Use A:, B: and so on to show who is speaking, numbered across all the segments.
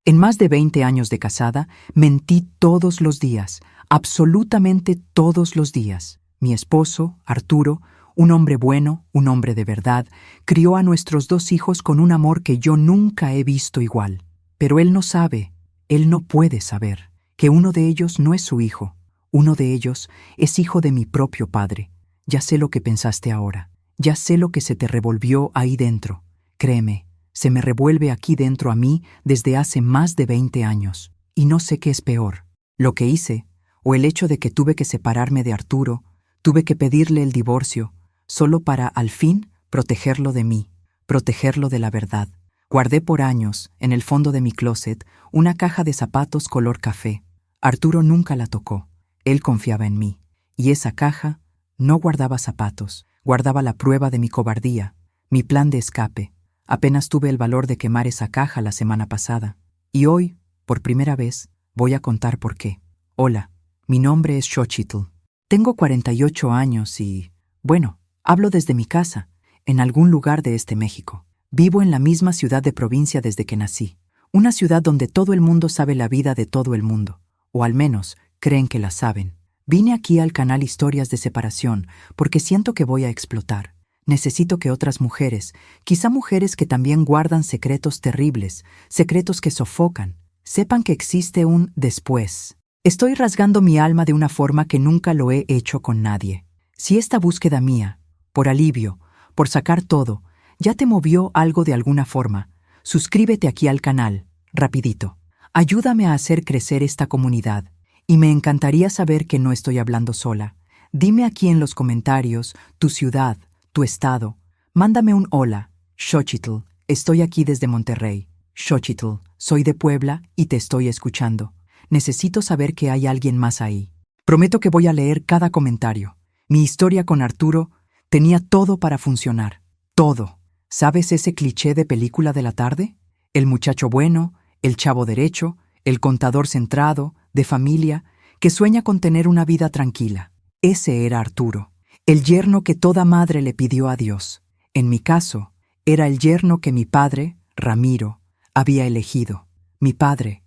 A: En más de 20 años de casada, mentí todos los días, absolutamente todos los días. Mi esposo, Arturo, un hombre bueno, un hombre de verdad, crió a nuestros 2 hijos con un amor que yo nunca he visto igual. Pero él no sabe, él no puede saber, que uno de ellos no es su hijo. Uno de ellos es hijo de mi propio padre. Ya sé lo que pensaste ahora. Ya sé lo que se te revolvió ahí dentro. Créeme, se me revuelve aquí dentro a mí desde hace más de 20 años. Y no sé qué es peor, lo que hice, o el hecho de que tuve que separarme de Arturo, tuve que pedirle el divorcio, solo para, al fin, protegerlo de mí, protegerlo de la verdad. Guardé por años, en el fondo de mi closet, una caja de zapatos color café. Arturo nunca la tocó. Él confiaba en mí. Y esa caja no guardaba zapatos, guardaba la prueba de mi cobardía, mi plan de escape. Apenas tuve el valor de quemar esa caja la semana pasada. Y hoy, por primera vez, voy a contar por qué. Hola, mi nombre es Xochitl. Tengo 48 años y, bueno, hablo desde mi casa, en algún lugar de este México. Vivo en la misma ciudad de provincia desde que nací. Una ciudad donde todo el mundo sabe la vida de todo el mundo. O al menos, creen que la saben. Vine aquí al canal Historias de Separación porque siento que voy a explotar. Necesito que otras mujeres, quizá mujeres que también guardan secretos terribles, secretos que sofocan, sepan que existe un después. Estoy rasgando mi alma de una forma que nunca lo he hecho con nadie. Si esta búsqueda mía, por alivio, por sacar todo, ya te movió algo de alguna forma, suscríbete aquí al canal, rapidito. Ayúdame a hacer crecer esta comunidad. Y me encantaría saber que no estoy hablando sola. Dime aquí en los comentarios tu ciudad, tu estado. Mándame un hola. Xochitl, estoy aquí desde Monterrey. Xochitl, soy de Puebla y te estoy escuchando. Necesito saber que hay alguien más ahí. Prometo que voy a leer cada comentario. Mi historia con Arturo tenía todo para funcionar. Todo. ¿Sabes ese cliché de película de la tarde? El muchacho bueno, el chavo derecho, el contador centrado, de familia, que sueña con tener una vida tranquila. Ese era Arturo, el yerno que toda madre le pidió a Dios. En mi caso, era el yerno que mi padre, Ramiro, había elegido. Mi padre,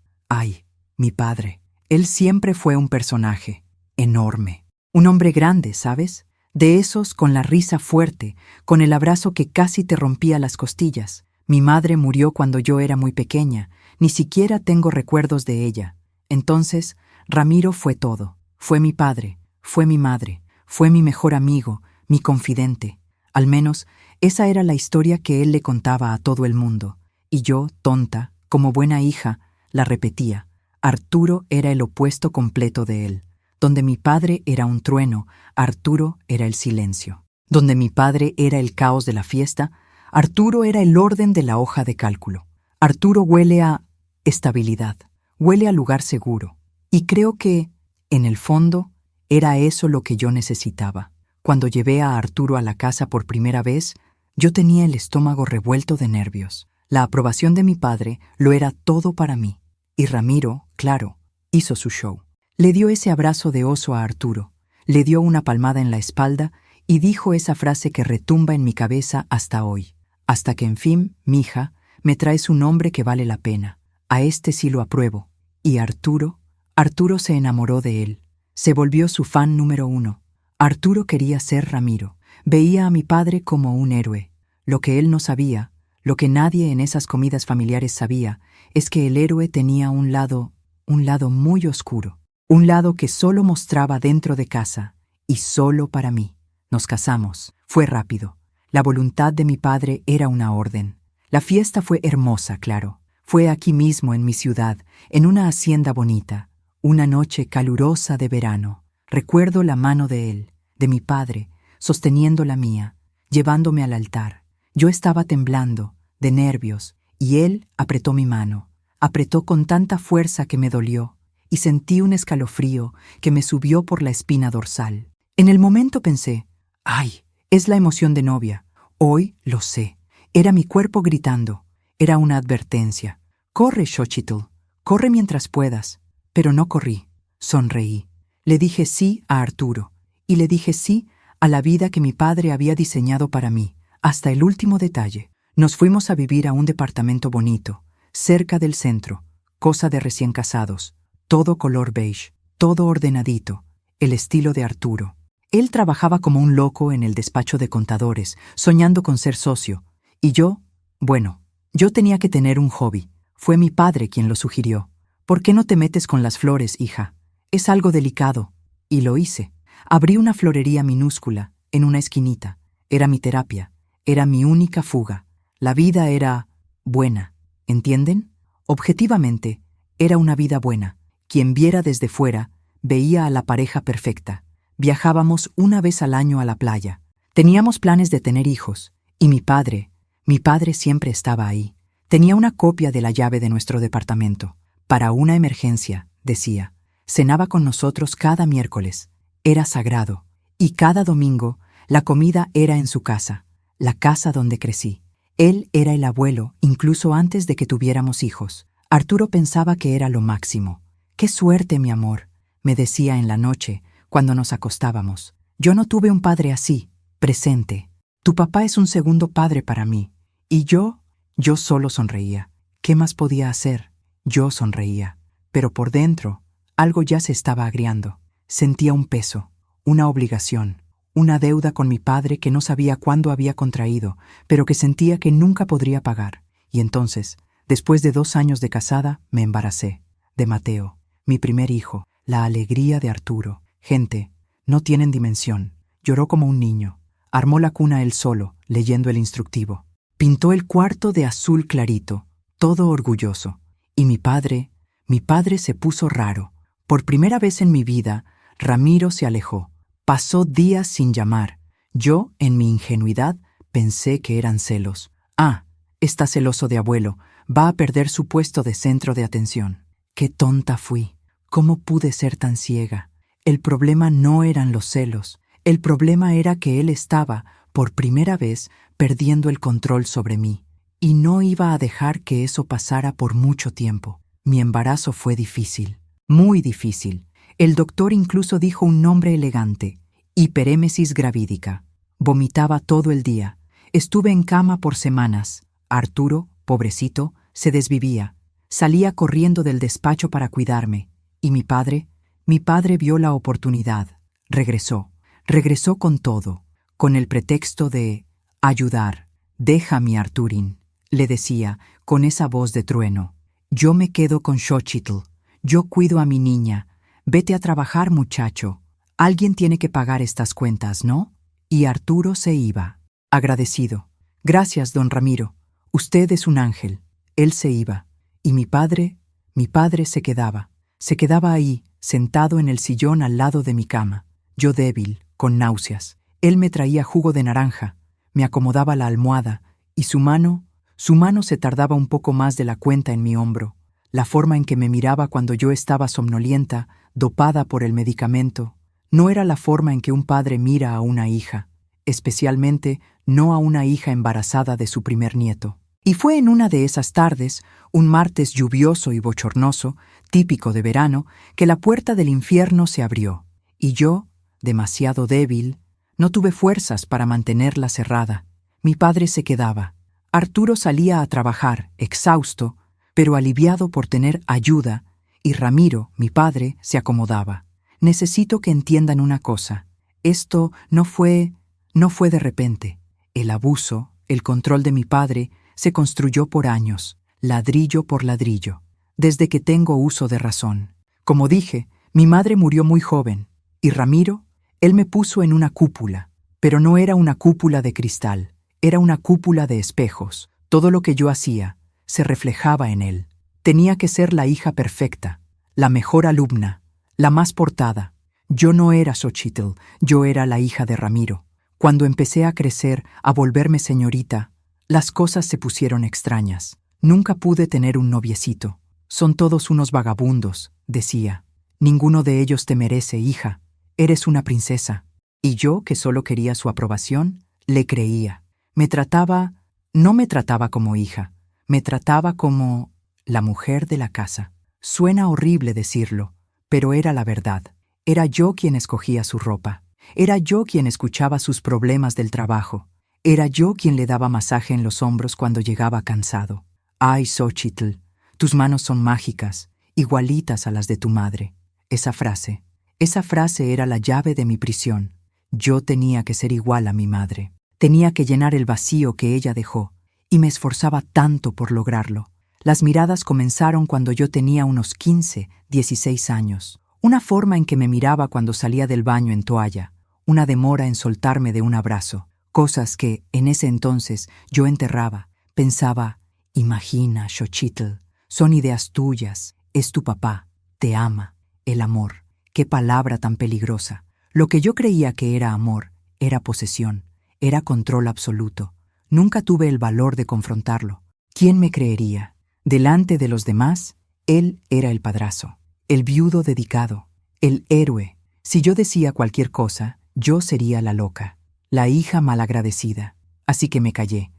A: mi padre. Él siempre fue un personaje, enorme. Un hombre grande, ¿sabes? De esos con la risa fuerte, con el abrazo que casi te rompía las costillas. Mi madre murió cuando yo era muy pequeña, ni siquiera tengo recuerdos de ella. Entonces, Ramiro fue todo. Fue mi padre, fue mi madre, fue mi mejor amigo, mi confidente. Al menos, esa era la historia que él le contaba a todo el mundo. Y yo, tonta, como buena hija, la repetía. Arturo era el opuesto completo de él. Donde mi padre era un trueno, Arturo era el silencio. Donde mi padre era el caos de la fiesta, Arturo era el orden de la hoja de cálculo. Arturo huele a estabilidad. Huele a lugar seguro. Y creo que, en el fondo, era eso lo que yo necesitaba. Cuando llevé a Arturo a la casa por primera vez, yo tenía el estómago revuelto de nervios. La aprobación de mi padre lo era todo para mí. Y Ramiro, claro, hizo su show. Le dio ese abrazo de oso a Arturo, le dio una palmada en la espalda y dijo esa frase que retumba en mi cabeza hasta hoy. Hasta que, en fin, mija, me traes un hombre que vale la pena. A este sí lo apruebo. Y Arturo se enamoró de él. Se volvió su fan número 1. Arturo quería ser Ramiro. Veía a mi padre como un héroe. Lo que él no sabía, lo que nadie en esas comidas familiares sabía, es que el héroe tenía un lado muy oscuro. Un lado que solo mostraba dentro de casa, y solo para mí. Nos casamos. Fue rápido. La voluntad de mi padre era una orden. La fiesta fue hermosa, claro. Fue aquí mismo en mi ciudad, en una hacienda bonita, una noche calurosa de verano. Recuerdo la mano de él, de mi padre, sosteniendo la mía, llevándome al altar. Yo estaba temblando, de nervios, y él apretó mi mano. Apretó con tanta fuerza que me dolió, y sentí un escalofrío que me subió por la espina dorsal. En el momento pensé, ¡ay! Es la emoción de novia. Hoy lo sé. Era mi cuerpo gritando. Era una advertencia. Corre, Xochitl. Corre mientras puedas. Pero no corrí. Sonreí. Le dije sí a Arturo. Y le dije sí a la vida que mi padre había diseñado para mí, hasta el último detalle. Nos fuimos a vivir a un departamento bonito, cerca del centro, cosa de recién casados, todo color beige, todo ordenadito, el estilo de Arturo. Él trabajaba como un loco en el despacho de contadores, soñando con ser socio, y yo tenía que tener un hobby. Fue mi padre quien lo sugirió. ¿Por qué no te metes con las flores, hija? Es algo delicado. Y lo hice. Abrí una florería minúscula, en una esquinita. Era mi terapia. Era mi única fuga. La vida era buena. ¿Entienden? Objetivamente, era una vida buena. Quien viera desde fuera, veía a la pareja perfecta. Viajábamos una vez al año a la playa. Teníamos planes de tener hijos. Y mi padre siempre estaba ahí. Tenía una copia de la llave de nuestro departamento. Para una emergencia, decía. Cenaba con nosotros cada miércoles. Era sagrado. Y cada domingo, la comida era en su casa, la casa donde crecí. Él era el abuelo, incluso antes de que tuviéramos hijos. Arturo pensaba que era lo máximo. «¡Qué suerte, mi amor!», me decía en la noche, cuando nos acostábamos. «Yo no tuve un padre así, presente. Tu papá es un segundo padre para mí». Y yo solo sonreía. ¿Qué más podía hacer? Yo sonreía. Pero por dentro, algo ya se estaba agriando. Sentía un peso, una obligación, una deuda con mi padre que no sabía cuándo había contraído, pero que sentía que nunca podría pagar. Y entonces, después de 2 años de casada, me embaracé. De Mateo, mi primer hijo, la alegría de Arturo. Gente, no tienen dimensión. Lloró como un niño. Armó la cuna él solo, leyendo el instructivo. Pintó el cuarto de azul clarito, todo orgulloso. Y mi padre se puso raro. Por primera vez en mi vida, Ramiro se alejó. Pasó días sin llamar. Yo, en mi ingenuidad, pensé que eran celos. Está celoso de abuelo. Va a perder su puesto de centro de atención. ¡Qué tonta fui! ¿Cómo pude ser tan ciega? El problema no eran los celos. El problema era que él estaba, por primera vez, perdiendo el control sobre mí. Y no iba a dejar que eso pasara por mucho tiempo. Mi embarazo fue difícil. Muy difícil. El doctor incluso dijo un nombre elegante: hiperémesis gravídica. Vomitaba todo el día. Estuve en cama por semanas. Arturo, pobrecito, se desvivía. Salía corriendo del despacho para cuidarme. Y mi padre vio la oportunidad. Regresó con todo, con el pretexto de ayudar. «Déjame, Arturín», le decía, con esa voz de trueno. «Yo me quedo con Xochitl. Yo cuido a mi niña. Vete a trabajar, muchacho. Alguien tiene que pagar estas cuentas, ¿no?» Y Arturo se iba, agradecido. «Gracias, don Ramiro. Usted es un ángel». Él se iba. Y mi padre se quedaba. Se quedaba ahí, sentado en el sillón al lado de mi cama. Yo débil, con náuseas. Él me traía jugo de naranja, me acomodaba la almohada, y su mano se tardaba un poco más de la cuenta en mi hombro. La forma en que me miraba cuando yo estaba somnolienta, dopada por el medicamento, no era la forma en que un padre mira a una hija, especialmente no a una hija embarazada de su primer nieto. Y fue en una de esas tardes, un martes lluvioso y bochornoso, típico de verano, que la puerta del infierno se abrió, y yo, demasiado débil, no tuve fuerzas para mantenerla cerrada. Mi padre se quedaba. Arturo salía a trabajar, exhausto, pero aliviado por tener ayuda, y Ramiro, mi padre, se acomodaba. Necesito que entiendan una cosa. Esto no fue de repente. El abuso, el control de mi padre, se construyó por años, ladrillo por ladrillo, desde que tengo uso de razón. Como dije, mi madre murió muy joven, y Ramiro, él me puso en una cúpula, pero no era una cúpula de cristal, era una cúpula de espejos. Todo lo que yo hacía se reflejaba en él. Tenía que ser la hija perfecta, la mejor alumna, la más portada. Yo no era Xochitl, yo era la hija de Ramiro. Cuando empecé a crecer, a volverme señorita, las cosas se pusieron extrañas. Nunca pude tener un noviecito. Son todos unos vagabundos, decía. Ninguno de ellos te merece, hija. Eres una princesa. Y yo, que solo quería su aprobación, le creía. No me trataba como hija, me trataba como la mujer de la casa. Suena horrible decirlo, pero era la verdad. Era yo quien escogía su ropa. Era yo quien escuchaba sus problemas del trabajo. Era yo quien le daba masaje en los hombros cuando llegaba cansado. «Ay, Xochitl, Tus manos son mágicas, igualitas a las de tu madre. Esa frase era la llave de mi prisión. Yo tenía que ser igual a mi madre. Tenía que llenar el vacío que ella dejó, y me esforzaba tanto por lograrlo. Las miradas comenzaron cuando yo tenía unos 15, 16 años. Una forma en que me miraba cuando salía del baño en toalla, una demora en soltarme de un abrazo, cosas que, en ese entonces, yo enterraba. Pensaba, imagina, Xochitl, son ideas tuyas, es tu papá, te ama, el amor. Qué palabra tan peligrosa. Lo que yo creía que era amor, era posesión, era control absoluto. Nunca tuve el valor de confrontarlo. ¿Quién me creería? Delante de los demás, él era el padrazo, el viudo dedicado, el héroe. Si yo decía cualquier cosa, yo sería la loca, la hija malagradecida. Así que me callé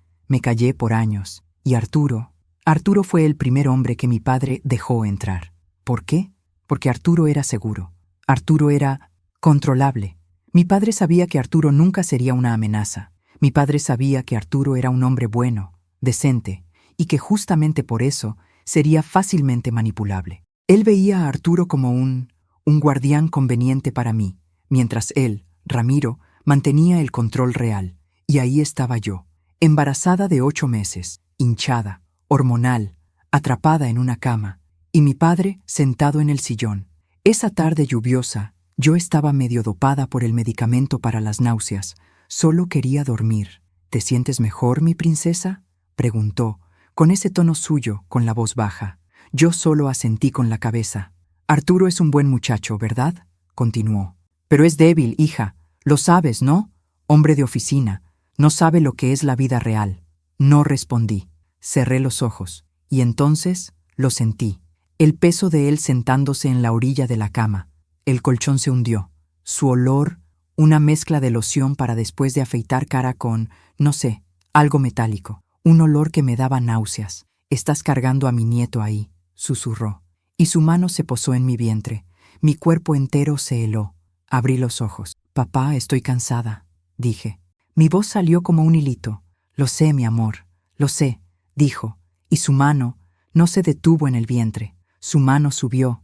A: por años. Y Arturo fue el primer hombre que mi padre dejó entrar. ¿Por qué? Porque Arturo era seguro. Arturo era controlable. Mi padre sabía que Arturo nunca sería una amenaza. Mi padre sabía que Arturo era un hombre bueno, decente, y que justamente por eso sería fácilmente manipulable. Él veía a Arturo como un guardián conveniente para mí, mientras él, Ramiro, mantenía el control real. Y ahí estaba yo, embarazada de 8 meses, hinchada, hormonal, atrapada en una cama, y mi padre sentado en el sillón. Esa tarde lluviosa, yo estaba medio dopada por el medicamento para las náuseas. Solo quería dormir. ¿Te sientes mejor, mi princesa?, preguntó, con ese tono suyo, con la voz baja. Yo solo asentí con la cabeza. Arturo es un buen muchacho, ¿verdad?, continuó. Pero es débil, hija. Lo sabes, ¿no? Hombre de oficina. No sabe lo que es la vida real. No respondí. Cerré los ojos. Y entonces lo sentí. El peso de él sentándose en la orilla de la cama. El colchón se hundió. Su olor, una mezcla de loción para después de afeitar cara con, no sé, algo metálico. Un olor que me daba náuseas. Estás cargando a mi nieto ahí, susurró. Y su mano se posó en mi vientre. Mi cuerpo entero se heló. Abrí los ojos. Papá, estoy cansada, dije. Mi voz salió como un hilito. Lo sé, mi amor, lo sé, dijo. Y su mano no se detuvo en el vientre. Su mano subió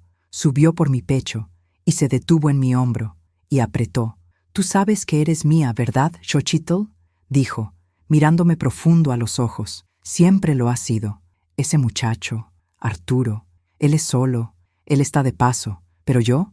A: por mi pecho, y se detuvo en mi hombro, y apretó. Tú sabes que eres mía, ¿verdad, Xochitl?, dijo, mirándome profundo a los ojos. Siempre lo has sido. Ese muchacho, Arturo, él es solo, él está de paso, pero yo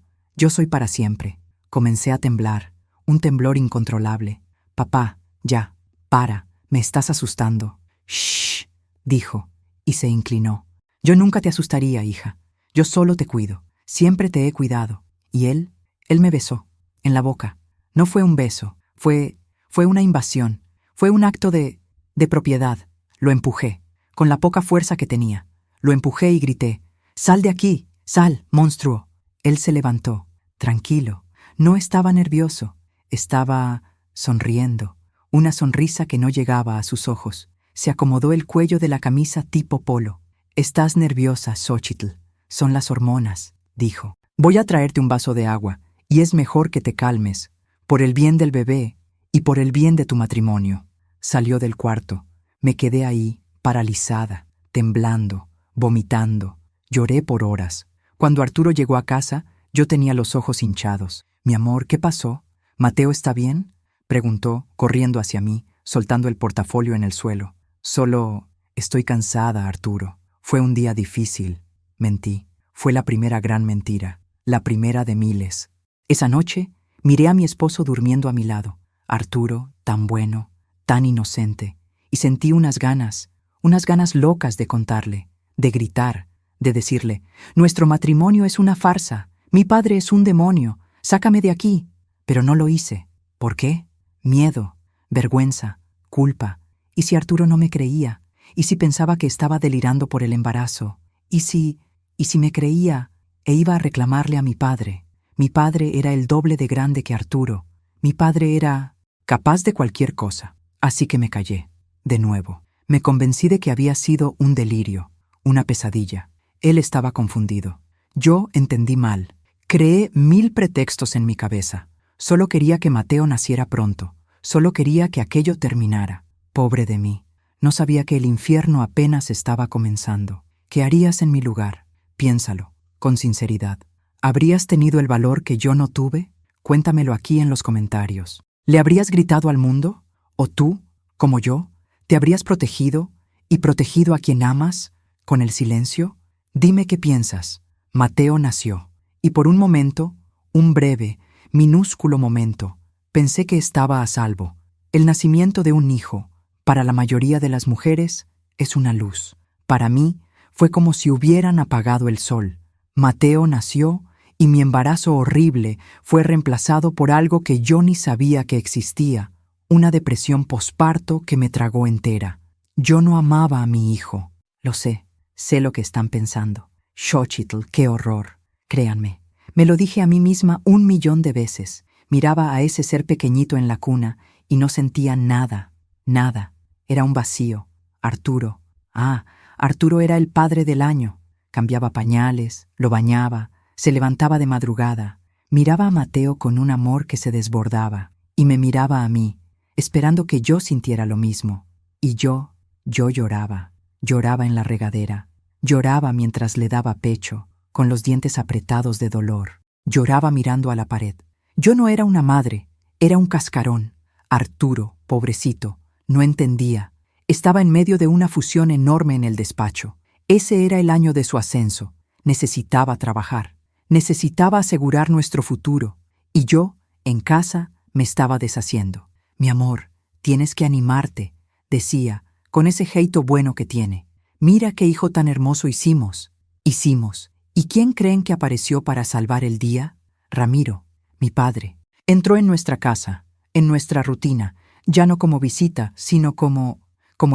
A: soy para siempre. Comencé a temblar, un temblor incontrolable. Papá, ya, para, me estás asustando. Shh, dijo, y se inclinó. Yo nunca te asustaría, hija. Yo solo te cuido. Siempre te he cuidado. Y él me besó, en la boca. No fue un beso, fue una invasión. Fue un acto de propiedad. Lo empujé, con la poca fuerza que tenía. Lo empujé y grité, «¡Sal de aquí! ¡Sal, monstruo!». Él se levantó, tranquilo. No estaba nervioso. Estaba sonriendo. Una sonrisa que no llegaba a sus ojos. Se acomodó el cuello de la camisa tipo polo. «Estás nerviosa, Xochitl. Son las hormonas», dijo. «Voy a traerte un vaso de agua, y es mejor que te calmes, por el bien del bebé y por el bien de tu matrimonio». Salió del cuarto. Me quedé ahí, paralizada, temblando, vomitando. Lloré por horas. Cuando Arturo llegó a casa, yo tenía los ojos hinchados. «Mi amor, ¿qué pasó? ¿Mateo está bien?», preguntó, corriendo hacia mí, soltando el portafolio en el suelo. «Solo estoy cansada, Arturo. Fue un día difícil». Mentí. Fue la primera gran mentira, la primera de miles. Esa noche miré a mi esposo durmiendo a mi lado. Arturo, tan bueno, tan inocente, y sentí unas ganas locas de contarle, de gritar, de decirle, «Nuestro matrimonio es una farsa, mi padre es un demonio, sácame de aquí». Pero no lo hice. ¿Por qué? Miedo, vergüenza, culpa. ¿Y si Arturo no me creía? ¿Y si pensaba que estaba delirando por el embarazo? ¿Y si me creía e iba a reclamarle a mi padre? Mi padre era el doble de grande que Arturo. Mi padre era capaz de cualquier cosa. Así que me callé. De nuevo. Me convencí de que había sido un delirio, una pesadilla. Él estaba confundido. Yo entendí mal. Creé 1000 pretextos en mi cabeza. Solo quería que Mateo naciera pronto. Solo quería que aquello terminara. Pobre de mí. No sabía que el infierno apenas estaba comenzando. ¿Qué harías en mi lugar? Piénsalo, con sinceridad. ¿Habrías tenido el valor que yo no tuve? Cuéntamelo aquí en los comentarios. ¿Le habrías gritado al mundo? ¿O tú, como yo, te habrías protegido y protegido a quien amas con el silencio? Dime qué piensas. Mateo nació, y por un momento, un breve, minúsculo momento, pensé que estaba a salvo. El nacimiento de un hijo, para la mayoría de las mujeres, es una luz. Para mí, fue como si hubieran apagado el sol. Mateo nació y mi embarazo horrible fue reemplazado por algo que yo ni sabía que existía, una depresión posparto que me tragó entera. Yo no amaba a mi hijo. Lo sé lo que están pensando. Xochitl, qué horror. Créanme, me lo dije a mí misma 1.000.000 de veces. Miraba a ese ser pequeñito en la cuna y no sentía nada, nada. Era un vacío. Arturo. Arturo era el padre del año. Cambiaba pañales, lo bañaba, se levantaba de madrugada. Miraba a Mateo con un amor que se desbordaba y me miraba a mí, esperando que yo sintiera lo mismo. Y yo lloraba. Lloraba en la regadera. Lloraba mientras le daba pecho, con los dientes apretados de dolor. Lloraba mirando a la pared. Yo no era una madre, era un cascarón. Arturo, pobrecito, no entendía. Estaba en medio de una fusión enorme en el despacho. Ese era el año de su ascenso. Necesitaba trabajar. Necesitaba asegurar nuestro futuro. Y yo, en casa, me estaba deshaciendo. Mi amor, tienes que animarte, decía, con ese jeito bueno que tiene. Mira qué hijo tan hermoso hicimos. ¿Y quién creen que apareció para salvar el día? Ramiro, mi padre. Entró en nuestra casa, en nuestra rutina, ya no como visita, sino como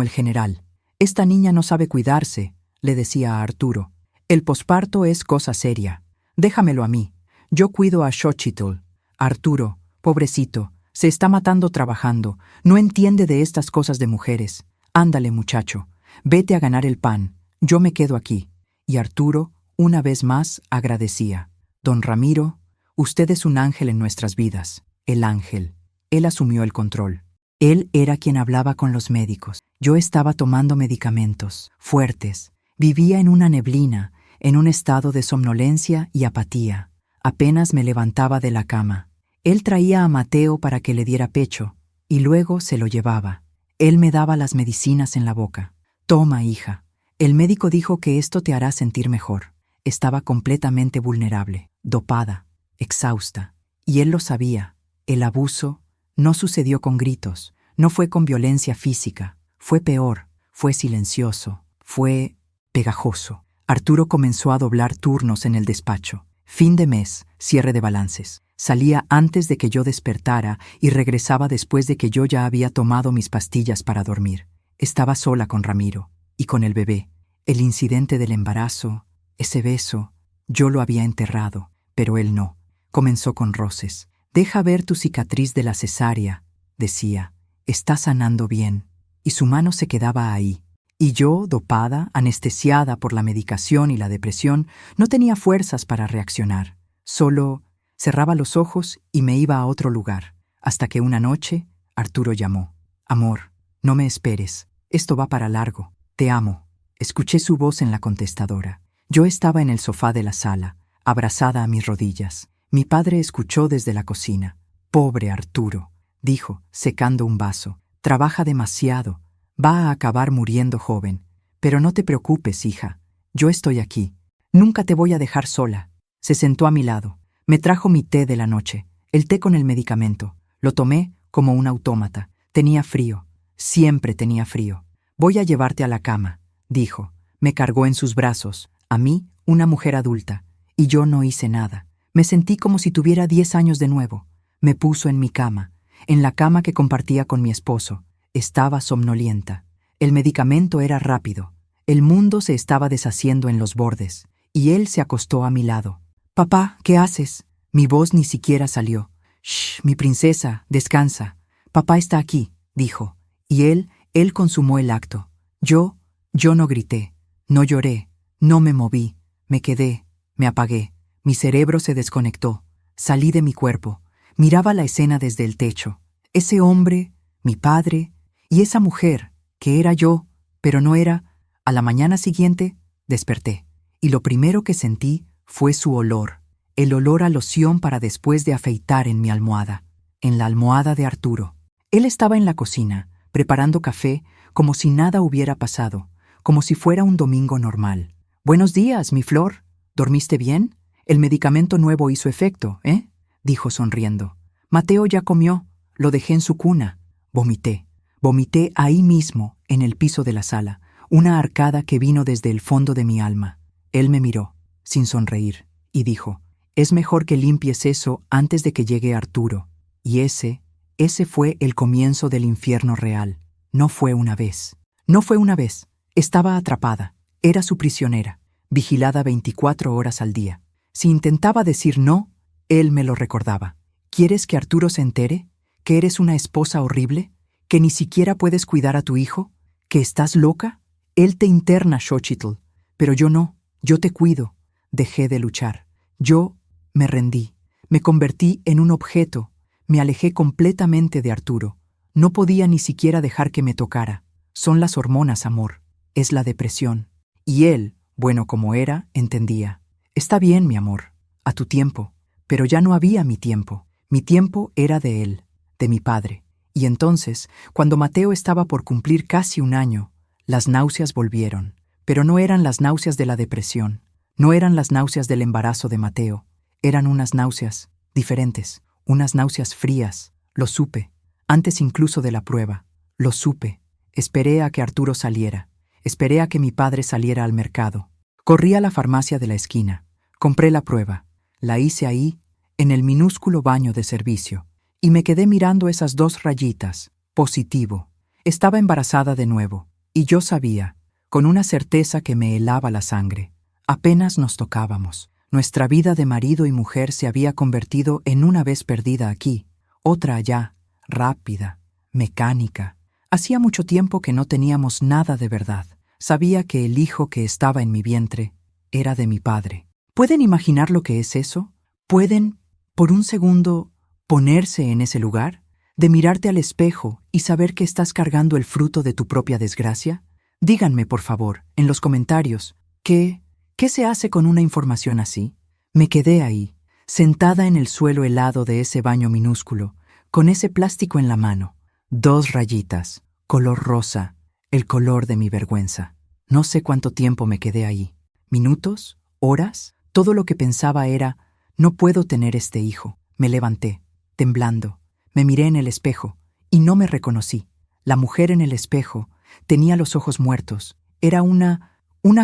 A: el general. Esta niña no sabe cuidarse, le decía a Arturo. El posparto es cosa seria. Déjamelo a mí. Yo cuido a Xochitl. Arturo, pobrecito, se está matando trabajando. No entiende de estas cosas de mujeres. Ándale, muchacho. Vete a ganar el pan. Yo me quedo aquí. Y Arturo, una vez más, agradecía. Don Ramiro, usted es un ángel en nuestras vidas. El ángel. Él asumió el control. Él era quien hablaba con los médicos. Yo estaba tomando medicamentos, fuertes. Vivía en una neblina, en un estado de somnolencia y apatía. Apenas me levantaba de la cama. Él traía a Mateo para que le diera pecho, y luego se lo llevaba. Él me daba las medicinas en la boca. Toma, hija. El médico dijo que esto te hará sentir mejor. Estaba completamente vulnerable, dopada, exhausta. Y él lo sabía. El abuso no sucedió con gritos, no fue con violencia física. Fue peor, fue silencioso, fue pegajoso. Arturo comenzó a doblar turnos en el despacho. Fin de mes, cierre de balances. Salía antes de que yo despertara y regresaba después de que yo ya había tomado mis pastillas para dormir. Estaba sola con Ramiro y con el bebé. El incidente del embarazo, ese beso, yo lo había enterrado, pero él no. Comenzó con roces. Deja ver tu cicatriz de la cesárea, decía. Está sanando bien. Y su mano se quedaba ahí. Y yo, dopada, anestesiada por la medicación y la depresión, no tenía fuerzas para reaccionar. Solo cerraba los ojos y me iba a otro lugar, hasta que una noche Arturo llamó. Amor, no me esperes. Esto va para largo. Te amo. Escuché su voz en la contestadora. Yo estaba en el sofá de la sala, abrazada a mis rodillas. Mi padre escuchó desde la cocina. Pobre Arturo, dijo, secando un vaso. Trabaja demasiado. Va a acabar muriendo joven. Pero no te preocupes, hija. Yo estoy aquí. Nunca te voy a dejar sola. Se sentó a mi lado. Me trajo mi té de la noche, el té con el medicamento. Lo tomé como un autómata. Tenía frío. Siempre tenía frío. Voy a llevarte a la cama, dijo. Me cargó en sus brazos, a mí, una mujer adulta, y yo no hice nada. Me sentí como si tuviera 10 años de nuevo. Me puso en mi cama, en la cama que compartía con mi esposo. Estaba somnolienta. El medicamento era rápido. El mundo se estaba deshaciendo en los bordes, y él se acostó a mi lado. «Papá, ¿qué haces?» Mi voz ni siquiera salió. «Shh, mi princesa, descansa. Papá está aquí», dijo. Y él consumó el acto. Yo no grité, no lloré, no me moví, me quedé, me apagué. Mi cerebro se desconectó. Salí de mi cuerpo. Miraba la escena desde el techo. Ese hombre, mi padre, y esa mujer, que era yo, pero no era. A la mañana siguiente, Desperté, y lo primero que sentí fue su olor, el olor a loción para después de afeitar en mi almohada, en la almohada de Arturo. Él estaba en la cocina, preparando café, como si nada hubiera pasado, como si fuera un domingo normal. «Buenos días, mi flor. ¿Dormiste bien? El medicamento nuevo hizo efecto, ¿eh?», dijo sonriendo. «Mateo ya comió. Lo dejé en su cuna». Vomité. Vomité ahí mismo, en el piso de la sala, una arcada que vino desde el fondo de mi alma. Él me miró, sin sonreír, y dijo: «Es mejor que limpies eso antes de que llegue Arturo». Y ese fue el comienzo del infierno real. No fue una vez. No fue una vez. Estaba atrapada. Era su prisionera, vigilada 24 horas al día. Si intentaba decir no, él me lo recordaba. ¿Quieres que Arturo se entere? ¿Que eres una esposa horrible? ¿Que ni siquiera puedes cuidar a tu hijo? ¿Que estás loca? Él te interna, Xochitl. Pero yo no. Yo te cuido. Dejé de luchar. Yo me rendí. Me convertí en un objeto. Me alejé completamente de Arturo. No podía ni siquiera dejar que me tocara. Son las hormonas, amor. Es la depresión. Y él, bueno como era, entendía. Está bien, mi amor. A tu tiempo. Pero ya no había mi tiempo. Mi tiempo era de él, de mi padre. Y entonces, cuando Mateo estaba por cumplir casi un año, las náuseas volvieron. Pero no eran las náuseas de la depresión. No eran las náuseas del embarazo de Mateo. Eran unas náuseas diferentes. Unas náuseas frías. Lo supe. Antes incluso de la prueba. Lo supe. Esperé a que Arturo saliera. Esperé a que mi padre saliera al mercado. Corrí a la farmacia de la esquina. Compré la prueba. La hice ahí, en el minúsculo baño de servicio. Y me quedé mirando esas 2 rayitas. Positivo. Estaba embarazada de nuevo. Y yo sabía, con una certeza que me helaba la sangre. Apenas nos tocábamos. Nuestra vida de marido y mujer se había convertido en una vez perdida aquí, otra allá, rápida, mecánica. Hacía mucho tiempo que no teníamos nada de verdad. Sabía que el hijo que estaba en mi vientre era de mi padre. ¿Pueden imaginar lo que es eso? ¿Pueden, por un segundo, ponerse en ese lugar? ¿De mirarte al espejo y saber que estás cargando el fruto de tu propia desgracia? Díganme, por favor, en los comentarios, ¿qué se hace con una información así? Me quedé ahí, sentada en el suelo helado de ese baño minúsculo, con ese plástico en la mano. 2 rayitas, color rosa, el color de mi vergüenza. No sé cuánto tiempo me quedé ahí. ¿Minutos? ¿Horas? Todo lo que pensaba era: no puedo tener este hijo. Me levanté, temblando. Me miré en el espejo y no me reconocí. La mujer en el espejo tenía los ojos muertos. Era una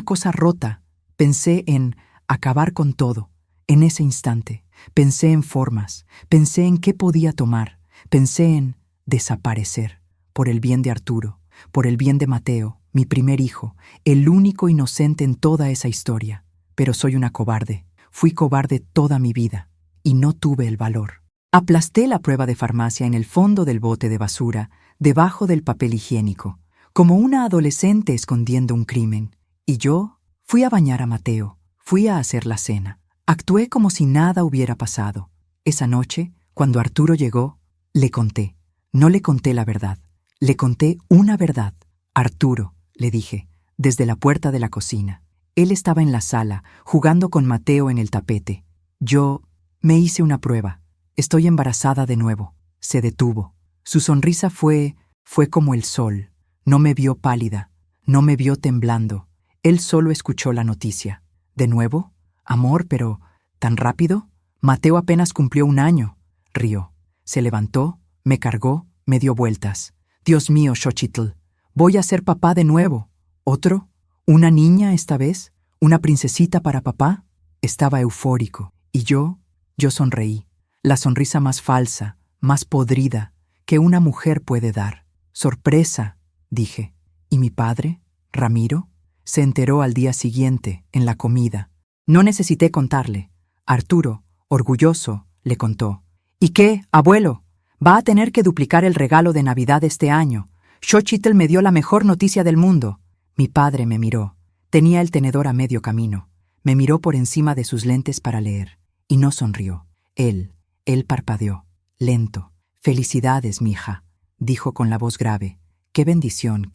A: cosa rota. Pensé en acabar con todo. En ese instante, pensé en formas. Pensé en qué podía tomar. Pensé en desaparecer, por el bien de Arturo, por el bien de Mateo, mi primer hijo, el único inocente en toda esa historia. Pero soy una cobarde. Fui cobarde toda mi vida, y no tuve el valor. Aplasté la prueba de farmacia en el fondo del bote de basura, debajo del papel higiénico, como una adolescente escondiendo un crimen. Y yo fui a bañar a Mateo, fui a hacer la cena. Actué como si nada hubiera pasado. Esa noche, cuando Arturo llegó, le conté. No le conté la verdad. Le conté una verdad. «Arturo», le dije, desde la puerta de la cocina. Él estaba en la sala, jugando con Mateo en el tapete. Yo me hice una prueba. Estoy embarazada de nuevo. Se detuvo. Su sonrisa fue como el sol. No me vio pálida. No me vio temblando. Él solo escuchó la noticia. «¿De nuevo? Amor, pero ¿tan rápido? Mateo apenas cumplió 1 año». Rió. Se levantó, me cargó, me dio vueltas. «Dios mío, Xochitl, voy a ser papá de nuevo». «¿Otro? ¿Una niña esta vez? ¿Una princesita para papá?» Estaba eufórico. Y yo sonreí. La sonrisa más falsa, más podrida, que una mujer puede dar. «Sorpresa», dije. «¿Y mi padre? ¿Ramiro?» Se enteró al día siguiente, en la comida. No necesité contarle. Arturo, orgulloso, le contó. «¿Y qué, abuelo? Va a tener que duplicar el regalo de Navidad este año. Xochitl me dio la mejor noticia del mundo». Mi padre me miró. Tenía el tenedor a medio camino. Me miró por encima de sus lentes para leer. Y no sonrió. Él parpadeó. Lento. «Felicidades, mija», dijo con la voz grave. «Qué bendición,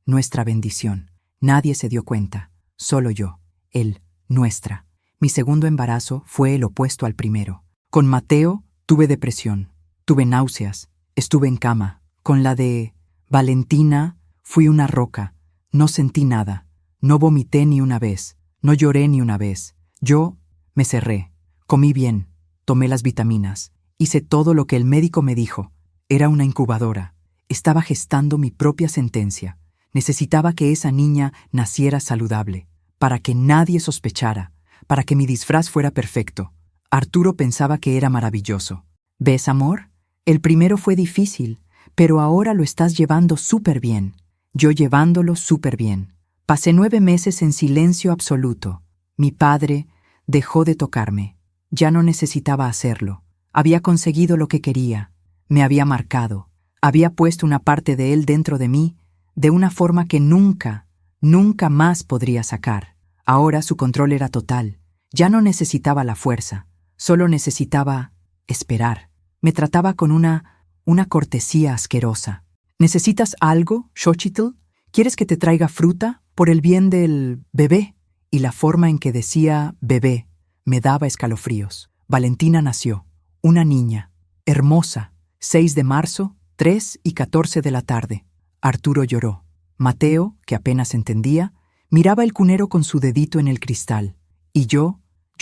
A: nuestra bendición». Nadie se dio cuenta. solo yo, él, nuestra. Mi segundo embarazo fue el opuesto al primero. Con Mateo tuve depresión, tuve náuseas, estuve en cama. Con la de Valentina fui una roca, no sentí nada, no vomité ni una vez, no lloré ni una vez. Yo me cerré, comí bien, tomé las vitaminas, hice todo lo que el médico me dijo. Era una incubadora. Estaba gestando mi propia sentencia. Necesitaba que esa niña naciera saludable, para que nadie sospechara, para que mi disfraz fuera perfecto. Arturo pensaba que era maravilloso. ¿Ves, amor? El primero fue difícil, pero ahora lo estás llevando súper bien. Yo llevándolo súper bien. Pasé 9 meses en silencio absoluto. Mi padre dejó de tocarme. Ya no necesitaba hacerlo. Había conseguido lo que quería. Me había marcado. Había puesto una parte de él dentro de mí, de una forma que nunca, nunca más podría sacar. Ahora su control era total. Ya no necesitaba la fuerza. Solo necesitaba esperar. Me trataba con una cortesía asquerosa. ¿Necesitas algo, Xochitl? ¿Quieres que te traiga fruta por el bien del bebé? Y la forma en que decía bebé me daba escalofríos. Valentina nació, una niña, hermosa, 6 de marzo, 3:14 de la tarde. Arturo lloró. Mateo, que apenas entendía, miraba el cunero con su dedito en el cristal. Y yo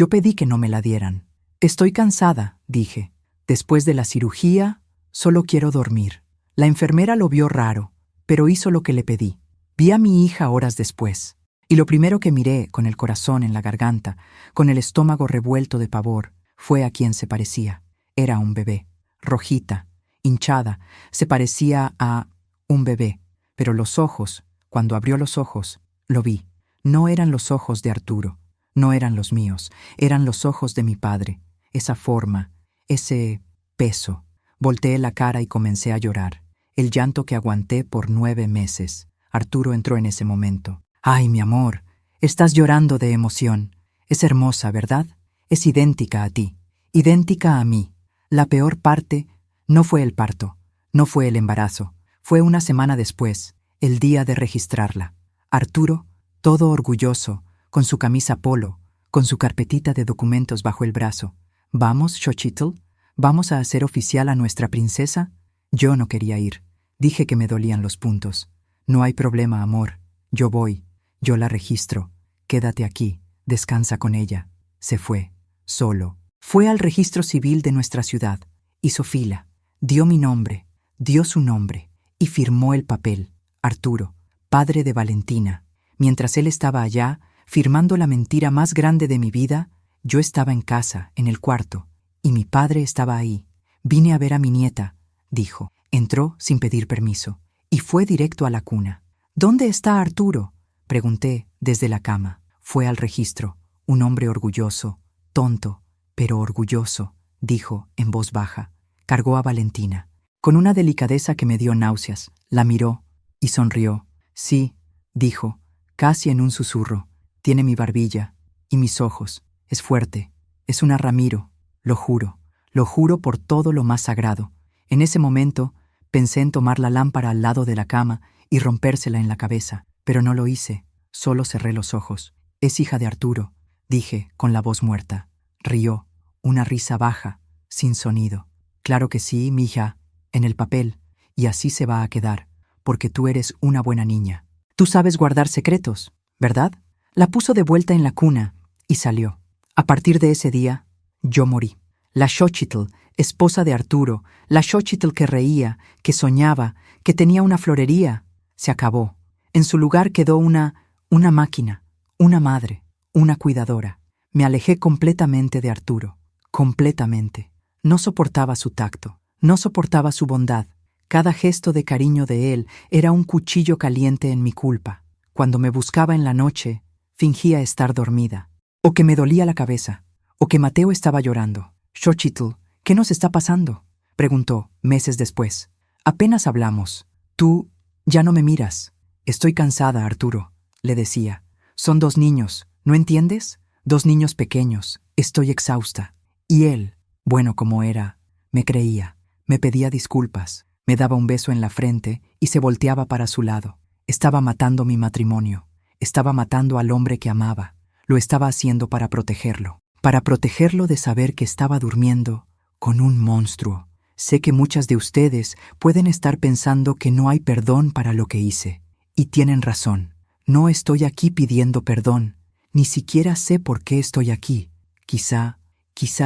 A: pedí que no me la dieran. Estoy cansada, dije. Después de la cirugía, solo quiero dormir. La enfermera lo vio raro, pero hizo lo que le pedí. Vi a mi hija horas después. Y lo primero que miré, con el corazón en la garganta, con el estómago revuelto de pavor, fue a quien se parecía. Era un bebé. Rojita, hinchada, se parecía a un bebé. Pero los ojos, cuando abrió los ojos, lo vi. No eran los ojos de Arturo, no eran los míos, eran los ojos de mi padre. Esa forma, ese peso. Volteé la cara y comencé a llorar. El llanto que aguanté por 9 meses. Arturo entró en ese momento. ¡Ay, mi amor! Estás llorando de emoción. Es hermosa, ¿verdad? Es idéntica a ti, idéntica a mí. La peor parte no fue el parto, no fue el embarazo. Fue una semana después, el día de registrarla. Arturo, todo orgulloso, con su camisa polo, con su carpetita de documentos bajo el brazo. ¿Vamos, Xochitl? ¿Vamos a hacer oficial a nuestra princesa? Yo no quería ir. Dije que me dolían los puntos. No hay problema, amor. Yo voy. Yo la registro. Quédate aquí. Descansa con ella. Se fue. Solo. Fue al registro civil de nuestra ciudad. Hizo fila. Dio mi nombre. Dio su nombre. Y firmó el papel. Arturo, padre de Valentina. Mientras él estaba allá, firmando la mentira más grande de mi vida, yo estaba en casa, en el cuarto, y mi padre estaba ahí. Vine a ver a mi nieta, dijo. Entró sin pedir permiso, y fue directo a la cuna. ¿Dónde está Arturo?, pregunté desde la cama. Fue al registro, un hombre orgulloso, tonto, pero orgulloso, dijo en voz baja. Cargó a Valentina. Con una delicadeza que me dio náuseas, la miró y sonrió. Sí, dijo, casi en un susurro. Tiene mi barbilla y mis ojos. Es fuerte. Es una Ramiro. Lo juro por todo lo más sagrado. En ese momento pensé en tomar la lámpara al lado de la cama y rompérsela en la cabeza, pero no lo hice. Solo cerré los ojos. Es hija de Arturo, dije con la voz muerta. Rió, una risa baja, sin sonido. Claro que sí, mija, en el papel, y así se va a quedar, porque tú eres una buena niña. Tú sabes guardar secretos, ¿verdad? La puso de vuelta en la cuna y salió. A partir de ese día, yo morí. La Xochitl, esposa de Arturo, la Xochitl que reía, que soñaba, que tenía una florería, se acabó. En su lugar quedó una máquina, una madre, una cuidadora. Me alejé completamente de Arturo, completamente. No soportaba su tacto, no soportaba su bondad. Cada gesto de cariño de él era un cuchillo caliente en mi culpa. Cuando me buscaba en la noche, fingía estar dormida, o que me dolía la cabeza, o que Mateo estaba llorando. Xochitl, ¿qué nos está pasando?, preguntó meses después. Apenas hablamos. Tú ya no me miras. Estoy cansada, Arturo, le decía. Son 2 niños, ¿no entiendes? 2 niños pequeños. Estoy exhausta. Y él, bueno como era, me creía, me pedía disculpas, me daba un beso en la frente y se volteaba para su lado. Estaba matando mi matrimonio. Estaba matando al hombre que amaba. Lo estaba haciendo para protegerlo de saber que estaba durmiendo con un monstruo. Sé que muchas de ustedes pueden estar pensando que no hay perdón para lo que hice. Y tienen razón. No estoy aquí pidiendo perdón. Ni siquiera sé por qué estoy aquí. Quizá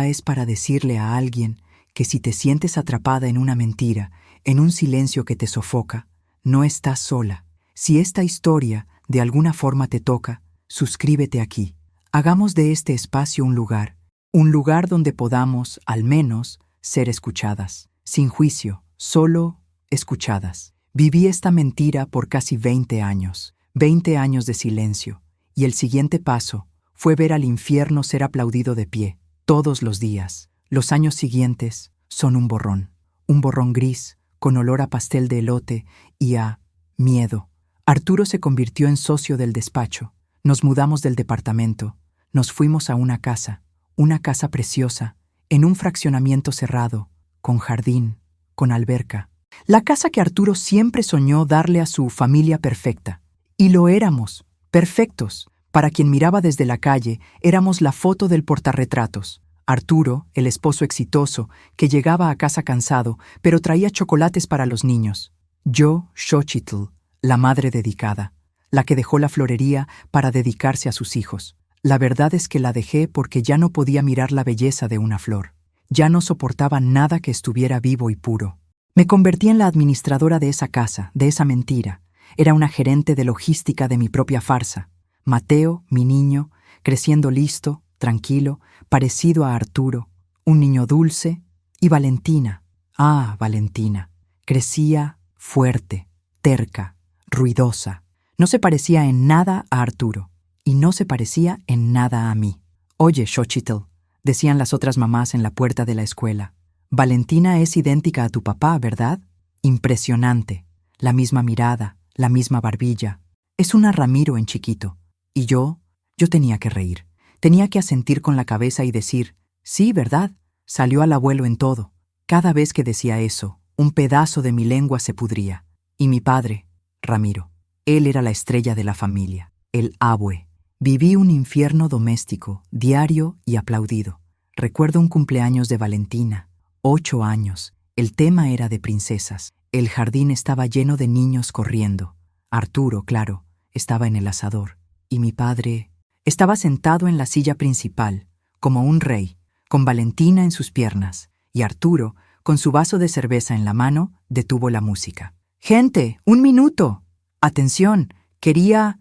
A: es para decirle a alguien que si te sientes atrapada en una mentira, en un silencio que te sofoca, no estás sola. Si esta historia de alguna forma te toca, suscríbete aquí. Hagamos de este espacio un lugar donde podamos, al menos, ser escuchadas. Sin juicio, solo escuchadas. Viví esta mentira por casi 20 años. 20 años de silencio. Y el siguiente paso fue ver al infierno ser aplaudido de pie, todos los días. Los años siguientes son un borrón gris, con olor a pastel de elote y a miedo. Arturo se convirtió en socio del despacho. Nos mudamos del departamento. Nos fuimos a una casa preciosa, en un fraccionamiento cerrado, con jardín, con alberca. La casa que Arturo siempre soñó darle a su familia perfecta. Y lo éramos, perfectos. Para quien miraba desde la calle, éramos la foto del portarretratos. Arturo, el esposo exitoso, que llegaba a casa cansado, pero traía chocolates para los niños. Yo, Xochitl, la madre dedicada, la que dejó la florería para dedicarse a sus hijos. La verdad es que la dejé porque ya no podía mirar la belleza de una flor. Ya no soportaba nada que estuviera vivo y puro. Me convertí en la administradora de esa casa, de esa mentira. Era una gerente de logística de mi propia farsa. Mateo, mi niño, creciendo listo, tranquilo, parecido a Arturo, un niño dulce, y Valentina. Ah, Valentina. Crecía fuerte, terca, ruidosa. No se parecía en nada a Arturo, y no se parecía en nada a mí. Oye, Xochitl, decían las otras mamás en la puerta de la escuela. Valentina es idéntica a tu papá, ¿verdad? Impresionante. La misma mirada, la misma barbilla. Es una Ramiro en chiquito. Y yo tenía que reír. Tenía que asentir con la cabeza y decir, sí, ¿verdad? Salió al abuelo en todo. Cada vez que decía eso, un pedazo de mi lengua se pudría. Y mi padre, Ramiro, él era la estrella de la familia, el abue. Viví un infierno doméstico, diario y aplaudido. Recuerdo un cumpleaños de Valentina, 8 años. El tema era de princesas. El jardín estaba lleno de niños corriendo. Arturo, claro, estaba en el asador. Y mi padre estaba sentado en la silla principal, como un rey, con Valentina en sus piernas, y Arturo, con su vaso de cerveza en la mano, detuvo la música. «Gente, un minuto. Atención, quería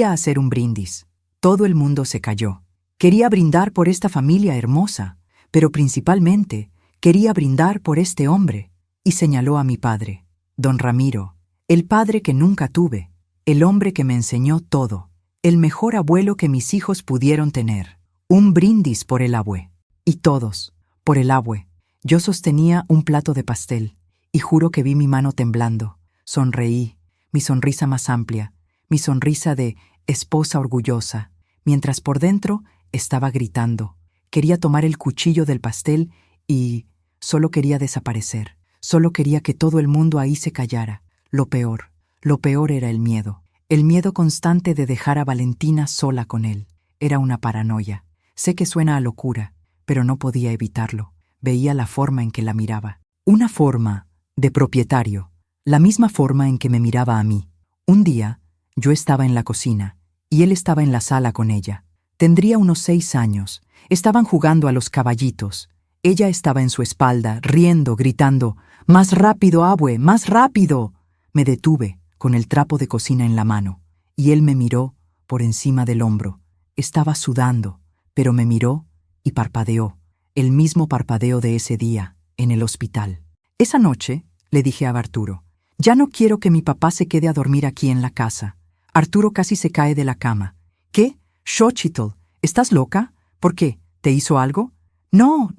A: hacer un brindis». Todo el mundo se calló. Quería brindar por esta familia hermosa, pero principalmente quería brindar por este hombre, y señaló a mi padre, don Ramiro, el padre que nunca tuve, el hombre que me enseñó todo, el mejor abuelo que mis hijos pudieron tener. Un brindis por el abue. Y todos, por el abue. Yo sostenía un plato de pastel, y juro que vi mi mano temblando. Sonreí, mi sonrisa más amplia, mi sonrisa de esposa orgullosa, mientras por dentro estaba gritando. Quería tomar el cuchillo del pastel y solo quería desaparecer. Solo quería que todo el mundo ahí se callara. Lo peor era el miedo. El miedo constante de dejar a Valentina sola con él. Era una paranoia. Sé que suena a locura, pero no podía evitarlo. Veía la forma en que la miraba. Una forma de propietario. La misma forma en que me miraba a mí. Un día, yo estaba en la cocina, y él estaba en la sala con ella. Tendría unos 6 años. Estaban jugando a los caballitos. Ella estaba en su espalda, riendo, gritando, «¡Más rápido, abue! ¡Más rápido!». Me detuve, con el trapo de cocina en la mano, y él me miró por encima del hombro. Estaba sudando, pero me miró y parpadeó, el mismo parpadeo de ese día, en el hospital. Esa noche, le dije a Arturo, «Ya no quiero que mi papá se quede a dormir aquí en la casa». Arturo casi se cae de la cama. «¿Qué? Xochitl, ¿estás loca? ¿Por qué? ¿Te hizo algo?» No,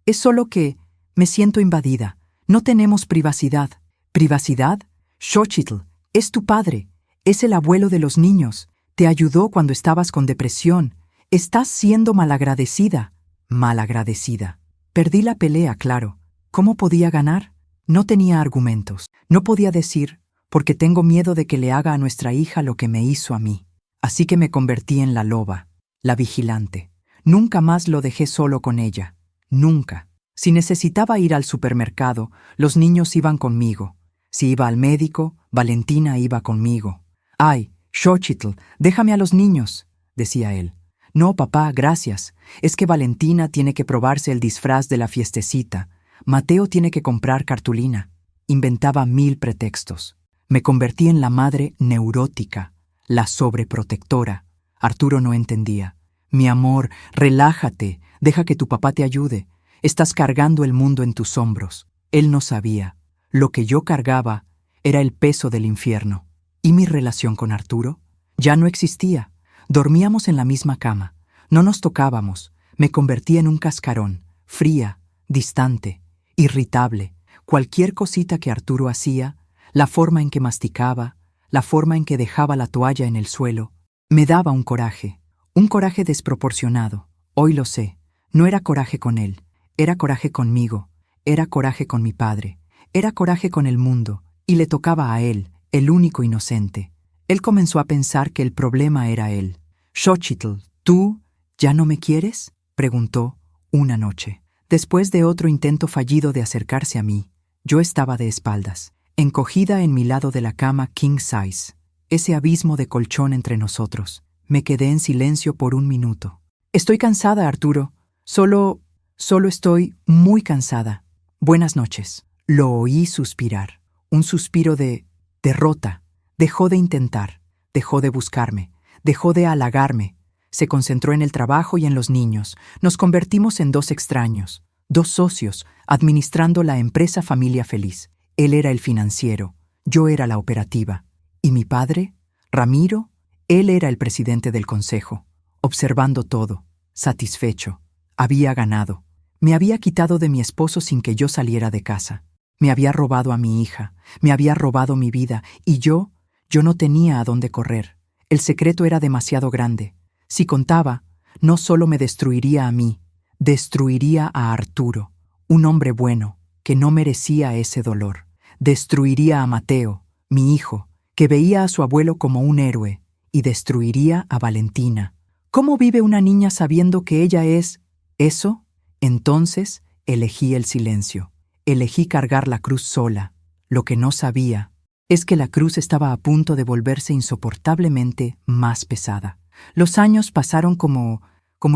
A: es solo que me siento invadida. No tenemos privacidad». «¿Privacidad? Xochitl, es tu padre, es el abuelo de los niños, te ayudó cuando estabas con depresión. Estás siendo malagradecida». Malagradecida. Perdí la pelea, claro. ¿Cómo podía ganar? No tenía argumentos. No podía decir, porque tengo miedo de que le haga a nuestra hija lo que me hizo a mí. Así que me convertí en la loba, la vigilante. Nunca más lo dejé solo con ella. Nunca. Si necesitaba ir al supermercado, los niños iban conmigo. Si iba al médico, Valentina iba conmigo. «Ay, Xochitl, déjame a los niños», decía él. «No, papá, gracias. Es que Valentina tiene que probarse el disfraz de la fiestecita. Mateo tiene que comprar cartulina». Inventaba 1000 pretextos. Me convertí en la madre neurótica, la sobreprotectora. Arturo no entendía. «Mi amor, relájate, deja que tu papá te ayude. Estás cargando el mundo en tus hombros». Él no sabía. Lo que yo cargaba era el peso del infierno. ¿Y mi relación con Arturo? Ya no existía. Dormíamos en la misma cama. No nos tocábamos. Me convertí en un cascarón, fría, distante, irritable. Cualquier cosita que Arturo hacía, la forma en que masticaba, la forma en que dejaba la toalla en el suelo, me daba un coraje desproporcionado. Hoy lo sé. No era coraje con él, era coraje conmigo, era coraje con mi padre, era coraje con el mundo, y le tocaba a él, el único inocente. Él comenzó a pensar que el problema era él. «Xochitl, ¿tú ya no me quieres?», preguntó una noche. Después de otro intento fallido de acercarse a mí, yo estaba de espaldas, encogida en mi lado de la cama king size, ese abismo de colchón entre nosotros. Me quedé en silencio por un minuto. «Estoy cansada, Arturo. Solo estoy muy cansada. Buenas noches». Lo oí suspirar. Un suspiro de derrota. Dejó de intentar, dejó de buscarme, dejó de halagarme. Se concentró en el trabajo y en los niños. Nos convertimos en 2 extraños, 2 socios, administrando la empresa Familia Feliz. Él era el financiero, yo era la operativa. ¿Y mi padre? Ramiro, él era el presidente del consejo, observando todo, satisfecho. Había ganado. Me había quitado de mi esposo sin que yo saliera de casa. Me había robado a mi hija, me había robado mi vida, y yo no tenía a dónde correr. El secreto era demasiado grande. Si contaba, no solo me destruiría a mí, destruiría a Arturo, un hombre bueno, que no merecía ese dolor. Destruiría a Mateo, mi hijo, que veía a su abuelo como un héroe, y destruiría a Valentina. ¿Cómo vive una niña sabiendo que ella es eso? Entonces elegí el silencio. Elegí cargar la cruz sola. Lo que no sabía es que la cruz estaba a punto de volverse insoportablemente más pesada. Los años pasaron como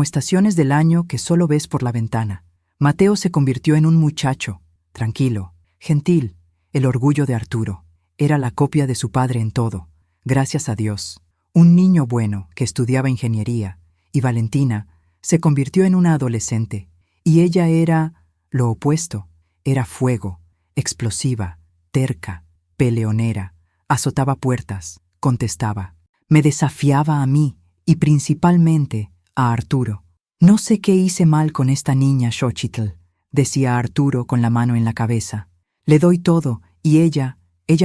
A: estaciones del año que solo ves por la ventana. Mateo se convirtió en un muchacho, tranquilo, gentil, el orgullo de Arturo. Era la copia de su padre en todo, gracias a Dios. Un niño bueno que estudiaba ingeniería, y Valentina se convirtió en una adolescente, y ella era lo opuesto. Era fuego, explosiva, terca, peleonera, azotaba puertas, contestaba. Me desafiaba a mí y principalmente a Arturo. «No sé qué hice mal con esta niña, Xochitl», decía Arturo con la mano en la cabeza. «Le doy todo y ella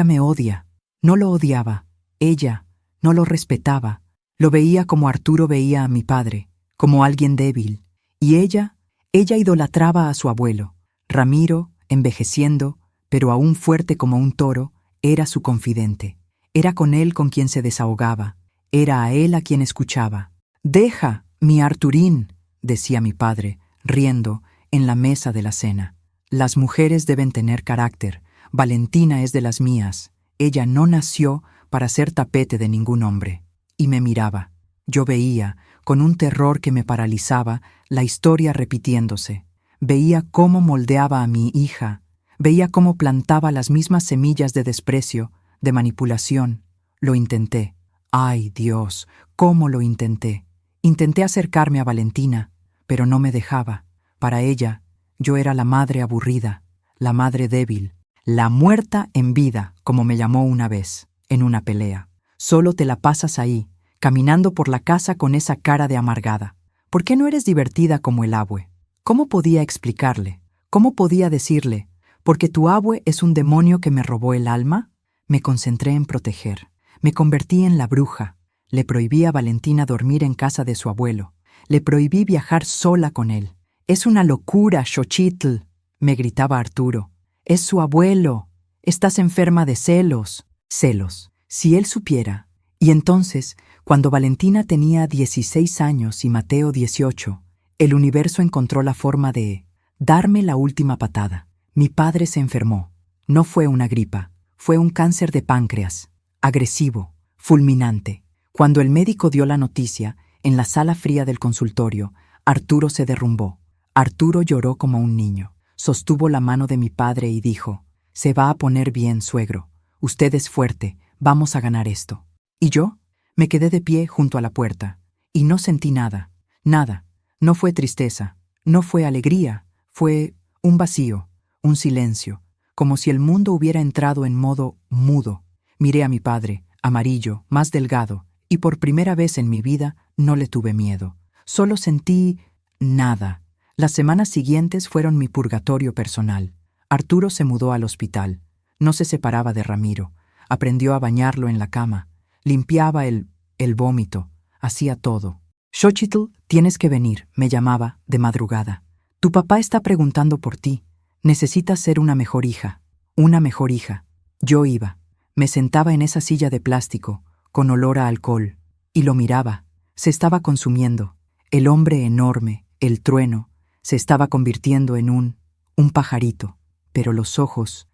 A: me odia». No lo odiaba, ella no lo respetaba. Lo veía como Arturo veía a mi padre, como alguien débil. Y ella idolatraba a su abuelo. Ramiro, envejeciendo, pero aún fuerte como un toro, era su confidente. Era con él con quien se desahogaba. Era a él a quien escuchaba. «Deja, mi Arturín», decía mi padre, riendo, en la mesa de la cena. «Las mujeres deben tener carácter. Valentina es de las mías. Ella no nació para ser tapete de ningún hombre». Y me miraba. Yo veía, con un terror que me paralizaba, la historia repitiéndose. Veía cómo moldeaba a mi hija, veía cómo plantaba las mismas semillas de desprecio, de manipulación. Lo intenté. ¡Ay, Dios! ¿Cómo lo intenté? Intenté acercarme a Valentina, pero no me dejaba. Para ella, yo era la madre aburrida, la madre débil, la muerta en vida, como me llamó una vez, en una pelea. Solo te la pasas ahí, caminando por la casa con esa cara de amargada. ¿Por qué no eres divertida como el abue? ¿Cómo podía explicarle? ¿Cómo podía decirle? ¿Porque tu abue es un demonio que me robó el alma? Me concentré en proteger. Me convertí en la bruja. Le prohibí a Valentina dormir en casa de su abuelo. Le prohibí viajar sola con él. «Es una locura, Xochitl», me gritaba Arturo. «Es su abuelo. Estás enferma de celos». Celos. Si él supiera. Y entonces, Cuando Valentina tenía 16 años y Mateo 18, el universo encontró la forma de darme la última patada. Mi padre se enfermó. No fue una gripa, fue un cáncer de páncreas, agresivo, fulminante. Cuando el médico dio la noticia, en la sala fría del consultorio, Arturo se derrumbó. Arturo lloró como un niño. Sostuvo la mano de mi padre y dijo: «Se va a poner bien, suegro. Usted es fuerte, vamos a ganar esto». ¿Y yo? Me quedé de pie junto a la puerta, y no sentí nada, nada. No fue tristeza, no fue alegría, fue un vacío, un silencio, como si el mundo hubiera entrado en modo mudo. Miré a mi padre, amarillo, más delgado, y por primera vez en mi vida no le tuve miedo. Solo sentí nada. Las semanas siguientes fueron mi purgatorio personal. Arturo se mudó al hospital. No se separaba de Ramiro. Aprendió a bañarlo en la cama. Limpiaba el vómito. Hacía todo. «Xochitl, tienes que venir», me llamaba de madrugada. «Tu papá está preguntando por ti. Necesitas ser una mejor hija». Una mejor hija. Yo iba. Me sentaba en esa silla de plástico, con olor a alcohol, y lo miraba. Se estaba consumiendo. El hombre enorme, el trueno, se estaba convirtiendo en un pajarito. Pero los ojos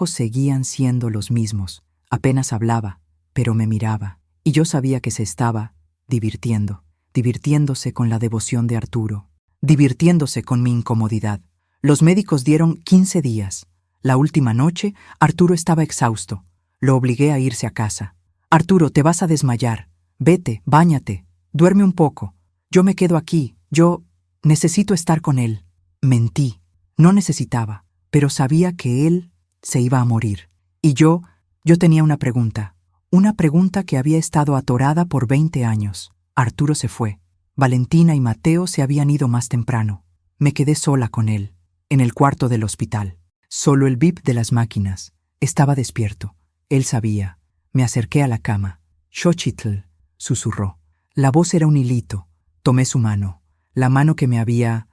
A: seguían siendo los mismos. Apenas hablaba, pero me miraba. Y yo sabía que se estaba divirtiéndose con la devoción de Arturo, divirtiéndose con mi incomodidad. Los médicos dieron 15 días. La última noche, Arturo estaba exhausto. Lo obligué a irse a casa. «Arturo, te vas a desmayar. Vete, báñate, duerme un poco. Yo me quedo aquí. Yo necesito estar con él». Mentí. No necesitaba, pero sabía que él se iba a morir. Y yo tenía una pregunta que había estado atorada por 20 años. Arturo se fue. Valentina y Mateo se habían ido más temprano. Me quedé sola con él, en el cuarto del hospital. Solo el bip de las máquinas. Estaba despierto. Él sabía. Me acerqué a la cama. «Xochitl», susurró. La voz era un hilito. Tomé su mano. La mano que me había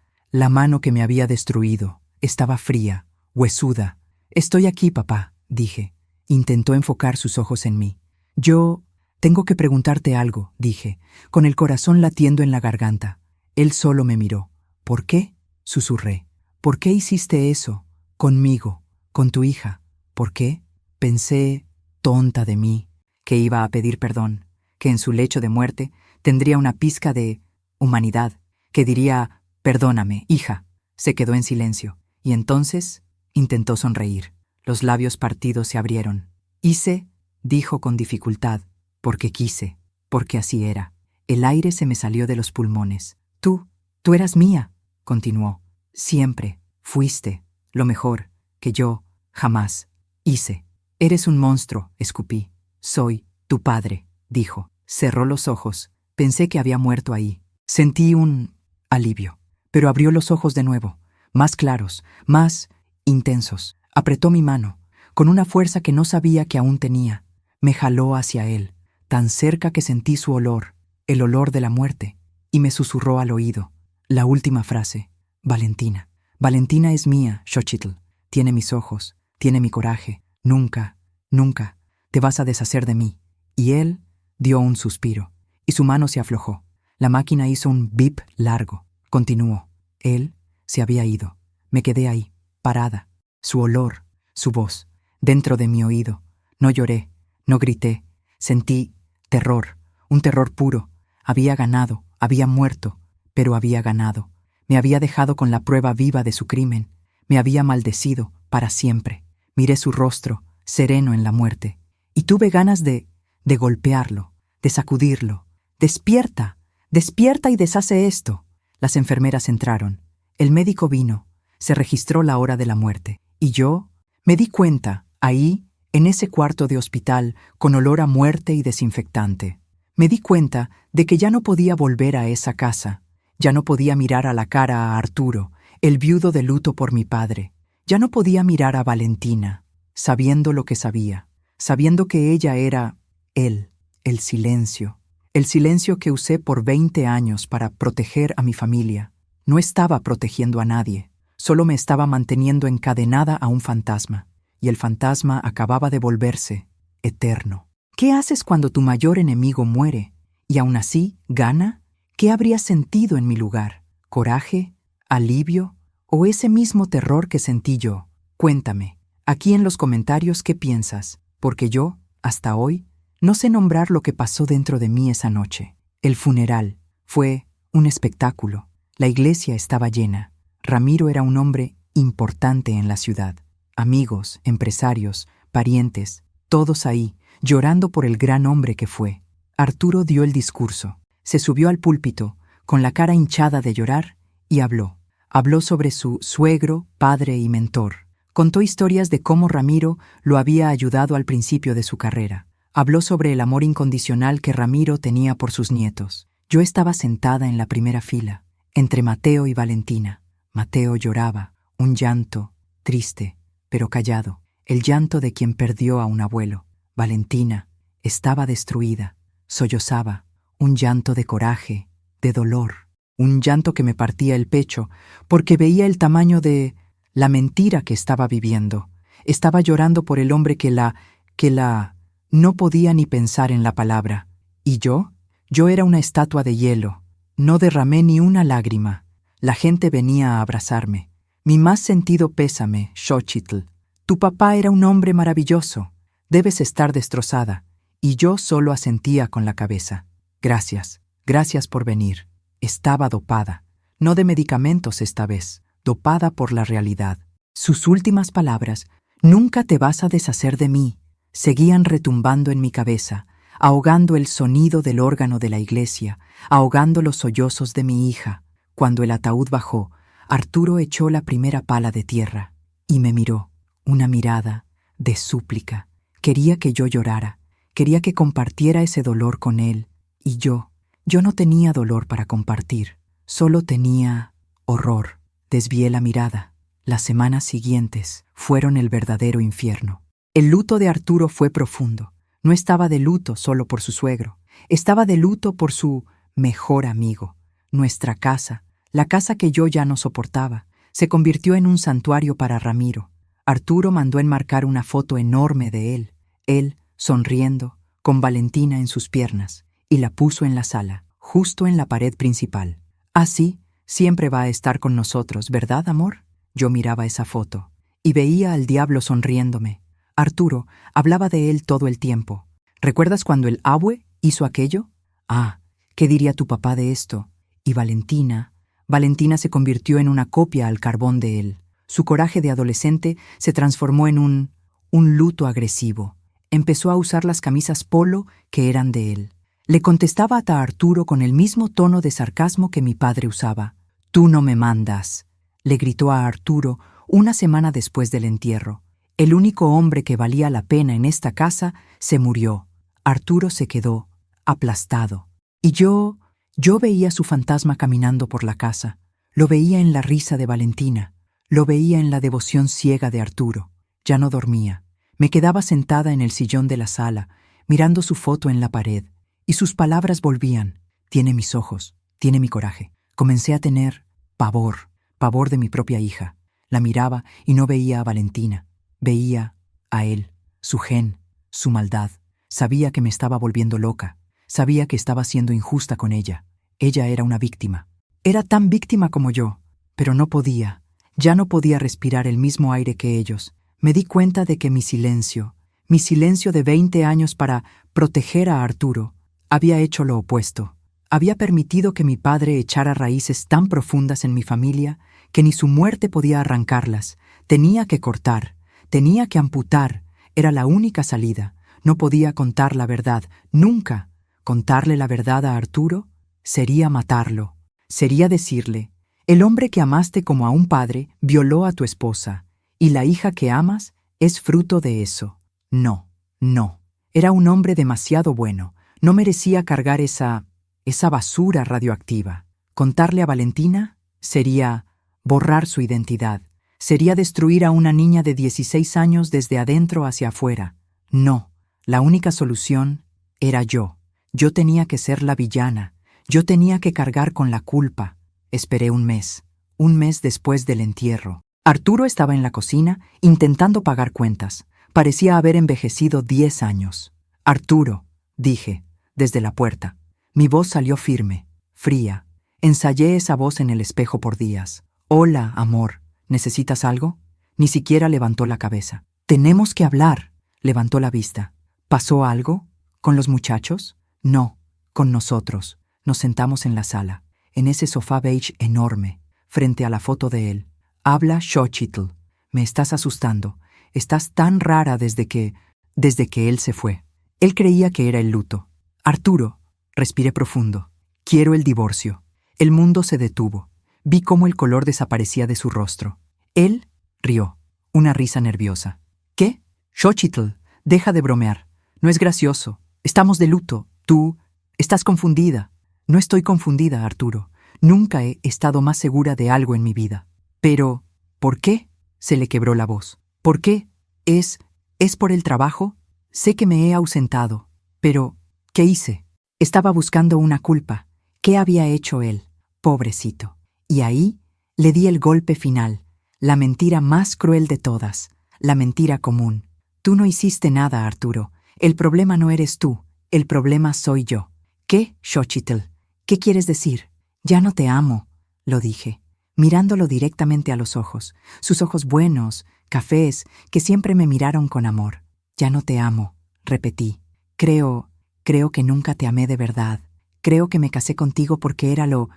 A: destruido. Estaba fría, huesuda. «Estoy aquí, papá», dije. Intentó enfocar sus ojos en mí. «Yo tengo que preguntarte algo», dije, con el corazón latiendo en la garganta. Él solo me miró. «¿Por qué?», susurré. «¿Por qué hiciste eso? Conmigo, con tu hija. ¿Por qué?» Pensé, tonta de mí, que iba a pedir perdón, que en su lecho de muerte tendría una pizca de humanidad, que diría: «Perdóname, hija». Se quedó en silencio, y entonces intentó sonreír. Los labios partidos se abrieron. «Hice», dijo con dificultad, «porque quise, porque así era». El aire se me salió de los pulmones. Tú eras mía», continuó. «Siempre fuiste lo mejor que yo jamás hice». «Eres un monstruo», escupí. «Soy tu padre», dijo. Cerró los ojos. Pensé que había muerto ahí. Sentí un alivio, pero abrió los ojos de nuevo, más claros, más intensos. Apretó mi mano, con una fuerza que no sabía que aún tenía. Me jaló hacia él, tan cerca que sentí su olor, el olor de la muerte, y me susurró al oído la última frase: «Valentina. Valentina es mía, Xochitl. Tiene mis ojos, tiene mi coraje. Nunca, nunca te vas a deshacer de mí». Y él dio un suspiro, y su mano se aflojó. La máquina hizo un bip largo. Continuó. Él se había ido. Me quedé ahí, parada. Su olor, su voz, dentro de mi oído. No lloré, no grité. Sentí terror, un terror puro. Había ganado, había muerto, pero había ganado. Me había dejado con la prueba viva de su crimen. Me había maldecido para siempre. Miré su rostro, sereno en la muerte, y tuve ganas de golpearlo, de sacudirlo. «Despierta, despierta y deshace esto». Las enfermeras entraron. El médico vino. Se registró la hora de la muerte. Y yo me di cuenta, ahí, en ese cuarto de hospital, con olor a muerte y desinfectante. Me di cuenta de que ya no podía volver a esa casa. Ya no podía mirar a la cara a Arturo, el viudo de luto por mi padre. Ya no podía mirar a Valentina, sabiendo lo que sabía, sabiendo que ella era él, el silencio que usé por 20 años para proteger a mi familia. No estaba protegiendo a nadie, solo me estaba manteniendo encadenada a un fantasma, y el fantasma acababa de volverse eterno. ¿Qué haces cuando tu mayor enemigo muere Y aún así, ¿gana? ¿Qué habría sentido en mi lugar? ¿Coraje? ¿Alivio? ¿O ese mismo terror que sentí yo? Cuéntame, aquí en los comentarios qué piensas, porque yo, hasta hoy, no sé nombrar lo que pasó dentro de mí esa noche. El funeral fue un espectáculo. La iglesia estaba llena. Ramiro era un hombre importante en la ciudad. Amigos, empresarios, parientes, todos ahí, llorando por el gran hombre que fue. Arturo dio el discurso. Se subió al púlpito, con la cara hinchada de llorar, y habló. Habló sobre su suegro, padre y mentor. Contó historias de cómo Ramiro lo había ayudado al principio de su carrera. Habló sobre el amor incondicional que Ramiro tenía por sus nietos. Yo estaba sentada en la primera fila, entre Mateo y Valentina. Mateo lloraba, un llanto, triste, pero callado, el llanto de quien perdió a un abuelo. Valentina estaba destruida, sollozaba, un llanto de coraje, de dolor, un llanto que me partía el pecho, porque veía el tamaño de la mentira que estaba viviendo. Estaba llorando por el hombre que la no podía ni pensar en la palabra. ¿Y yo? Yo era una estatua de hielo. No derramé ni una lágrima. La gente venía a abrazarme. Mi más sentido pésame, Xochitl. Tu papá era un hombre maravilloso. Debes estar destrozada. Y yo solo asentía con la cabeza. Gracias, gracias por venir. Estaba dopada. No de medicamentos esta vez, dopada por la realidad. Sus últimas palabras, «Nunca te vas a deshacer de mí», seguían retumbando en mi cabeza, ahogando el sonido del órgano de la iglesia, ahogando los sollozos de mi hija. Cuando el ataúd bajó, Arturo echó la primera pala de tierra y me miró, una mirada de súplica. Quería que yo llorara, quería que compartiera ese dolor con él. Y yo no tenía dolor para compartir, solo tenía horror. Desvié la mirada. Las semanas siguientes fueron el verdadero infierno. El luto de Arturo fue profundo. No estaba de luto solo por su suegro, estaba de luto por su mejor amigo. Nuestra casa, la casa que yo ya no soportaba, se convirtió en un santuario para Ramiro. Arturo mandó enmarcar una foto enorme de él sonriendo, con Valentina en sus piernas, y la puso en la sala, justo en la pared principal. Así, siempre va a estar con nosotros, ¿verdad, amor? Yo miraba esa foto, y veía al diablo sonriéndome. Arturo hablaba de él todo el tiempo. ¿Recuerdas cuando el abue hizo aquello? Ah, ¿qué diría tu papá de esto? Y Valentina se convirtió en una copia al carbón de él. Su coraje de adolescente se transformó en un luto agresivo. Empezó a usar las camisas polo que eran de él. Le contestaba a Arturo con el mismo tono de sarcasmo que mi padre usaba. «Tú no me mandas», le gritó a Arturo una semana después del entierro. El único hombre que valía la pena en esta casa se murió. Arturo se quedó aplastado. Y yo veía su fantasma caminando por la casa. Lo veía en la risa de Valentina. Lo veía en la devoción ciega de Arturo. Ya no dormía. Me quedaba sentada en el sillón de la sala, mirando su foto en la pared. Y sus palabras volvían. Tiene mis ojos, tiene mi coraje. Comencé a tener pavor de mi propia hija. La miraba y no veía a Valentina. Veía a él, su gen, su maldad. Sabía que me estaba volviendo loca. Sabía que estaba siendo injusta con ella. Ella era una víctima. Era tan víctima como yo, pero no podía. Ya no podía respirar el mismo aire que ellos. Me di cuenta de que mi silencio de 20 años para proteger a Arturo, había hecho lo opuesto. Había permitido que mi padre echara raíces tan profundas en mi familia que ni su muerte podía arrancarlas. Tenía que cortar, tenía que amputar. Era la única salida. No podía contar la verdad, nunca. Contarle la verdad a Arturo sería matarlo. Sería decirle: el hombre que amaste como a un padre violó a tu esposa, y la hija que amas es fruto de eso. No. Era un hombre demasiado bueno. No merecía cargar esa basura radioactiva. Contarle a Valentina sería borrar su identidad. Sería destruir a una niña de 16 años desde adentro hacia afuera. No, la única solución era yo. Yo tenía que ser la villana. Yo tenía que cargar con la culpa. Esperé un mes después del entierro. Arturo estaba en la cocina intentando pagar cuentas. Parecía haber envejecido 10 años. «Arturo», dije, desde la puerta. Mi voz salió firme, fría. Ensayé esa voz en el espejo por días. Hola, amor, ¿necesitas algo? Ni siquiera levantó la cabeza. Tenemos que hablar. Levantó la vista. ¿Pasó algo? ¿Con los muchachos? No, con nosotros. Nos sentamos en la sala, en ese sofá beige enorme, frente a la foto de él. Habla Xochitl. Me estás asustando. Estás tan rara desde que él se fue. Él creía que era el luto. Arturo, respiré profundo. Quiero el divorcio. El mundo se detuvo. Vi cómo el color desaparecía de su rostro. Él rió, una risa nerviosa. ¿Qué? Xochitl, deja de bromear. No es gracioso. Estamos de luto. Tú estás confundida. No estoy confundida, Arturo. Nunca he estado más segura de algo en mi vida. Pero, ¿por qué? Se le quebró la voz. ¿Por qué? ¿Es por el trabajo? Sé que me he ausentado. Pero, ¿qué hice? Estaba buscando una culpa. ¿Qué había hecho él? Pobrecito. Y ahí le di el golpe final. La mentira más cruel de todas. La mentira común. Tú no hiciste nada, Arturo. El problema no eres tú. El problema soy yo. ¿Qué, Xochitl? ¿Qué quieres decir? Ya no te amo, lo dije, mirándolo directamente a los ojos, sus ojos buenos, cafés, que siempre me miraron con amor. Ya no te amo, repetí. Creo que nunca te amé de verdad. Creo que me casé contigo porque era lo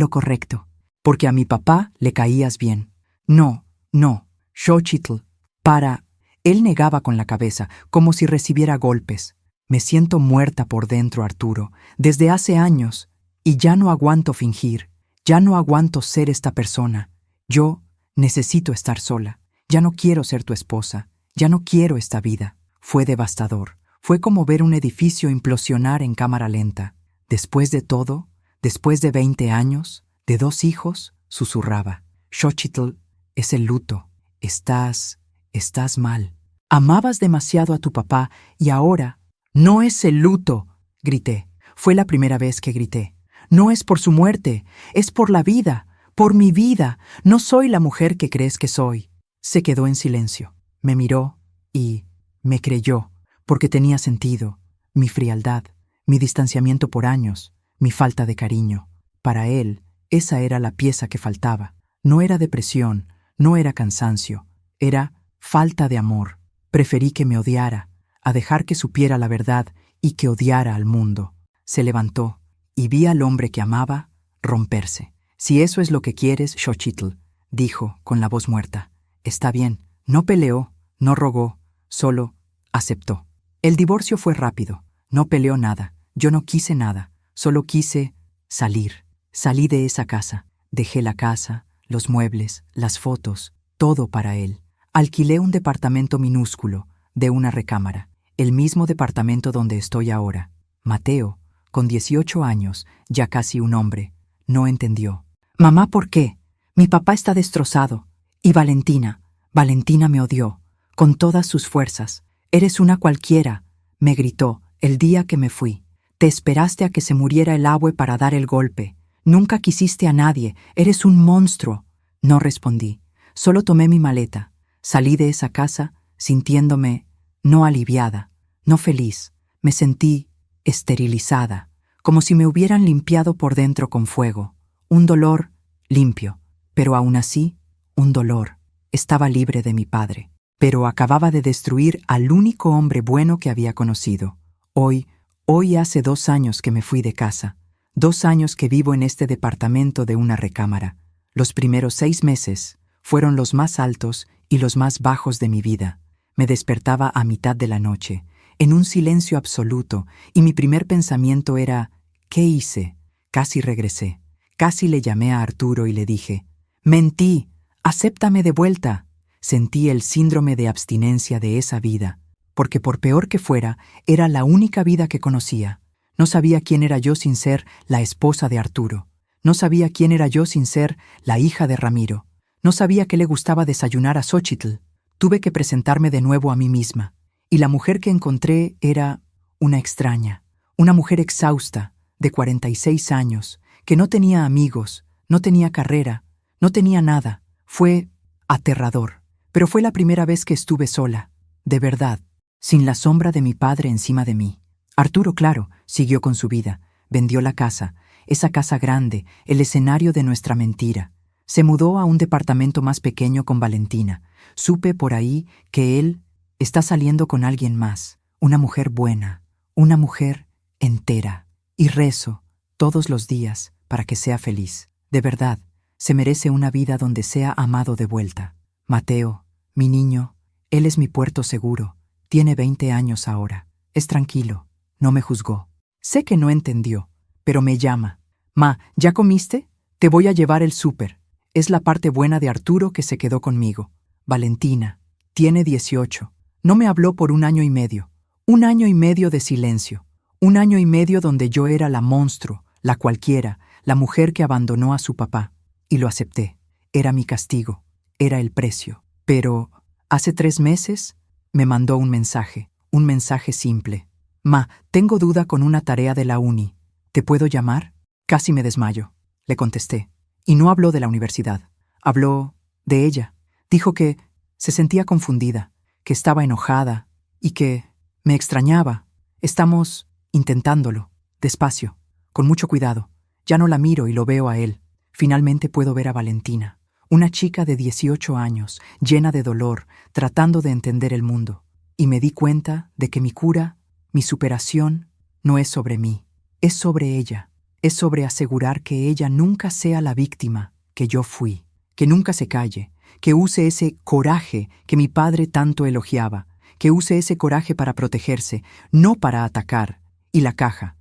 A: correcto. Porque a mi papá le caías bien. No, Xochitl, para. Él negaba con la cabeza, como si recibiera golpes. Me siento muerta por dentro, Arturo, desde hace años, y ya no aguanto fingir, ya no aguanto ser esta persona. Yo necesito estar sola, ya no quiero ser tu esposa, ya no quiero esta vida. Fue devastador, fue como ver un edificio implosionar en cámara lenta. Después de todo, después de 20 años, de 2 hijos, susurraba. Xochitl, es el luto, estás mal. Amabas demasiado a tu papá y ahora... No es el luto, grité. Fue la primera vez que grité. No es por su muerte, es por la vida, por mi vida. No soy la mujer que crees que soy. Se quedó en silencio. Me miró y me creyó, porque tenía sentido. Mi frialdad, mi distanciamiento por años, mi falta de cariño. Para él, esa era la pieza que faltaba. No era depresión, no era cansancio, era falta de amor. Preferí que me odiara, a dejar que supiera la verdad y que odiara al mundo. Se levantó, y vi al hombre que amaba romperse. Si eso es lo que quieres, Xochitl, dijo con la voz muerta. Está bien, no peleó, no rogó, solo aceptó. El divorcio fue rápido, no peleó nada, yo no quise nada, solo quise salir. Salí de esa casa, dejé la casa, los muebles, las fotos, todo para él. Alquilé un departamento minúsculo, de una recámara. El mismo departamento donde estoy ahora. Mateo, con 18 años, ya casi un hombre, no entendió. Mamá, ¿por qué? Mi papá está destrozado. Y Valentina me odió, con todas sus fuerzas. Eres una cualquiera, me gritó, el día que me fui. Te esperaste a que se muriera el abue para dar el golpe. Nunca quisiste a nadie, eres un monstruo. No respondí, solo tomé mi maleta. Salí de esa casa, sintiéndome no aliviada, no feliz. Me sentí esterilizada, como si me hubieran limpiado por dentro con fuego. Un dolor limpio, pero aún así, un dolor. Estaba libre de mi padre, pero acababa de destruir al único hombre bueno que había conocido. Hoy hace 2 años que me fui de casa. 2 años que vivo en este departamento de una recámara. Los primeros 6 meses fueron los más altos y los más bajos de mi vida. Me despertaba a mitad de la noche, en un silencio absoluto, y mi primer pensamiento era, ¿qué hice? Casi regresé. Casi le llamé a Arturo y le dije, «Mentí, acéptame de vuelta». Sentí el síndrome de abstinencia de esa vida, porque por peor que fuera, era la única vida que conocía. No sabía quién era yo sin ser la esposa de Arturo. No sabía quién era yo sin ser la hija de Ramiro. No sabía que le gustaba desayunar a Xochitl. Tuve que presentarme de nuevo a mí misma, y la mujer que encontré era una extraña, una mujer exhausta, de 46 años, que no tenía amigos, no tenía carrera, no tenía nada. Fue aterrador, pero fue la primera vez que estuve sola, de verdad, sin la sombra de mi padre encima de mí. Arturo, claro, siguió con su vida, Vendió la casa, esa casa grande, el escenario de nuestra mentira. Se mudó a un departamento más pequeño con Valentina. Supe por ahí que él está saliendo con alguien más, una mujer buena, una mujer entera. Y rezo todos los días para que sea feliz. De verdad, se merece una vida donde sea amado de vuelta. Mateo, mi niño, él es mi puerto seguro. Tiene 20 años ahora. Es tranquilo. No me juzgó. Sé que no entendió, pero me llama. Ma, ¿ya comiste? Te voy a llevar el súper. Es la parte buena de Arturo que se quedó conmigo. Valentina, tiene 18. No me habló por 1 año y medio. 1 año y medio de silencio. 1 año y medio donde yo era la monstruo, la cualquiera, la mujer que abandonó a su papá. Y lo acepté. Era mi castigo. Era el precio. Pero hace 3 meses me mandó un mensaje simple. Ma, tengo duda con una tarea de la uni. ¿Te puedo llamar? Casi me desmayo. Le contesté. Y no habló de la universidad. Habló de ella. Dijo que se sentía confundida, que estaba enojada y que me extrañaba. Estamos intentándolo, despacio, con mucho cuidado. Ya no la miro y lo veo a él. Finalmente puedo ver a Valentina, una chica de 18 años, llena de dolor, tratando de entender el mundo. Y me di cuenta de que mi cura, mi superación, no es sobre mí, es sobre ella. Es sobre asegurar que ella nunca sea la víctima que yo fui, que nunca se calle, que use ese coraje que mi padre tanto elogiaba, que use ese coraje para protegerse, no para atacar. Y la caja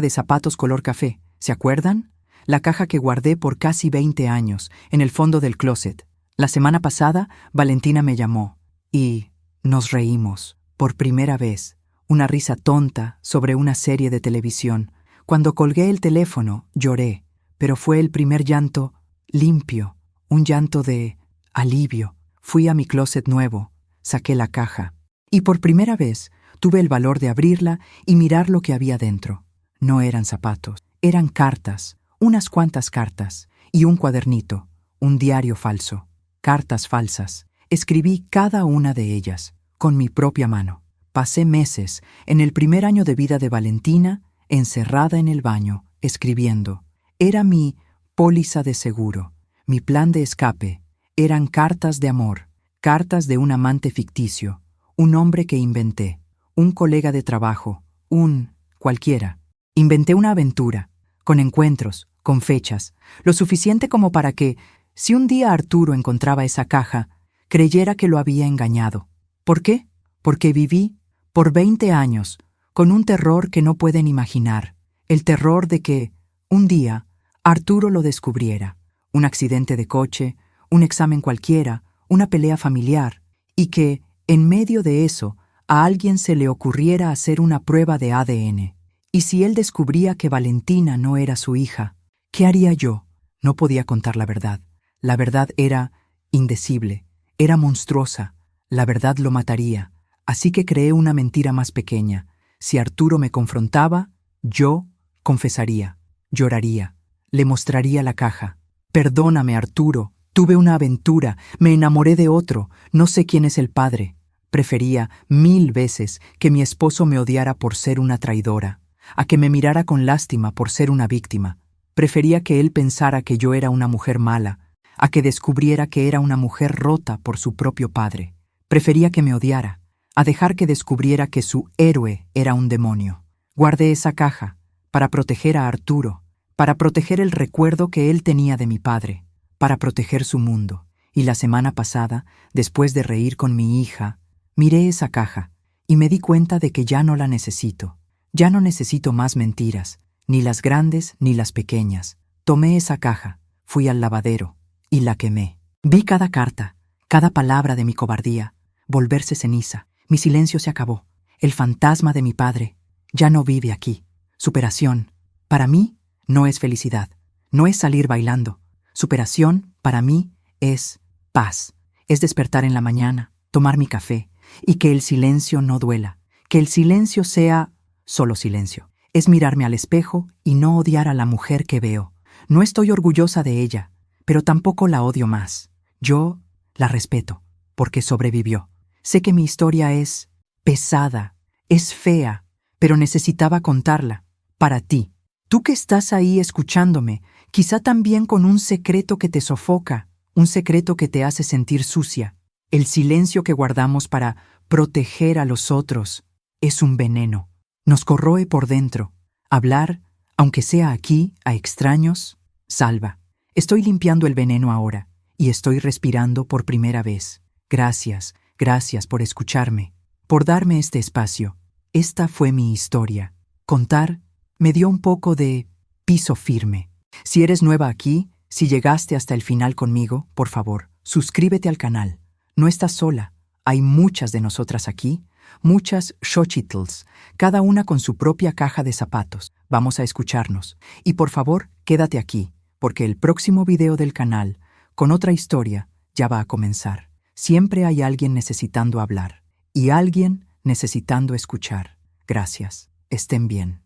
A: de zapatos color café, ¿se acuerdan? La caja que guardé por casi 20 años, en el fondo del closet. La semana pasada, Valentina me llamó y nos reímos, por primera vez, una risa tonta sobre una serie de televisión. Cuando colgué el teléfono, lloré, pero fue el primer llanto limpio, un llanto de alivio. Fui a mi closet nuevo, saqué la caja, y por primera vez tuve el valor de abrirla y mirar lo que había dentro. No eran zapatos, eran cartas, unas cuantas cartas, y un cuadernito, un diario falso. Cartas falsas. Escribí cada una de ellas, con mi propia mano. Pasé meses, en el primer año de vida de Valentina, encerrada en el baño, escribiendo. Era mi póliza de seguro, mi plan de escape. Eran cartas de amor, cartas de un amante ficticio, un hombre que inventé, un colega de trabajo, un cualquiera. Inventé una aventura, con encuentros, con fechas, lo suficiente como para que, si un día Arturo encontraba esa caja, creyera que lo había engañado. ¿Por qué? Porque viví, por 20 años, con un terror que no pueden imaginar, el terror de que, un día, Arturo lo descubriera, un accidente de coche, un examen cualquiera, una pelea familiar, y que, en medio de eso, a alguien se le ocurriera hacer una prueba de ADN. Y si él descubría que Valentina no era su hija, ¿qué haría yo? No podía contar la verdad. La verdad era indecible, era monstruosa. La verdad lo mataría. Así que creé una mentira más pequeña. Si Arturo me confrontaba, yo confesaría, lloraría, le mostraría la caja. Perdóname, Arturo, tuve una aventura, me enamoré de otro, no sé quién es el padre. Prefería 1000 veces que mi esposo me odiara por ser una traidora, a que me mirara con lástima por ser una víctima. Prefería que él pensara que yo era una mujer mala, a que descubriera que era una mujer rota por su propio padre. Prefería que me odiara, a dejar que descubriera que su héroe era un demonio. Guardé esa caja para proteger a Arturo, para proteger el recuerdo que él tenía de mi padre, para proteger su mundo. Y la semana pasada, después de reír con mi hija, miré esa caja y me di cuenta de que ya no la necesito. Ya no necesito más mentiras, ni las grandes ni las pequeñas. Tomé esa caja, fui al lavadero y la quemé. Vi cada carta, cada palabra de mi cobardía, volverse ceniza. Mi silencio se acabó. El fantasma de mi padre ya no vive aquí. Superación, para mí, no es felicidad, no es salir bailando. Superación, para mí, es paz. Es despertar en la mañana, tomar mi café, y que el silencio no duela, que el silencio sea solo silencio. Es mirarme al espejo y no odiar a la mujer que veo. No estoy orgullosa de ella, pero tampoco la odio más. Yo la respeto, porque sobrevivió. Sé que mi historia es pesada, es fea, pero necesitaba contarla, para ti, Tú que estás ahí escuchándome, quizá también con un secreto que te sofoca, un secreto que te hace sentir sucia. El silencio que guardamos para proteger a los otros es un veneno. Nos corroe por dentro. Hablar, aunque sea aquí, a extraños, salva. Estoy limpiando el veneno ahora y estoy respirando por primera vez. Gracias, gracias por escucharme, por darme este espacio. Esta fue mi historia. Contar me dio un poco de piso firme. Si eres nueva aquí, si llegaste hasta el final conmigo, por favor, suscríbete al canal. No estás sola. Hay muchas de nosotras aquí, muchas Xochitls, cada una con su propia caja de zapatos. Vamos a escucharnos. Y por favor, quédate aquí, porque el próximo video del canal, con otra historia, ya va a comenzar. Siempre hay alguien necesitando hablar y alguien necesitando escuchar. Gracias. Estén bien.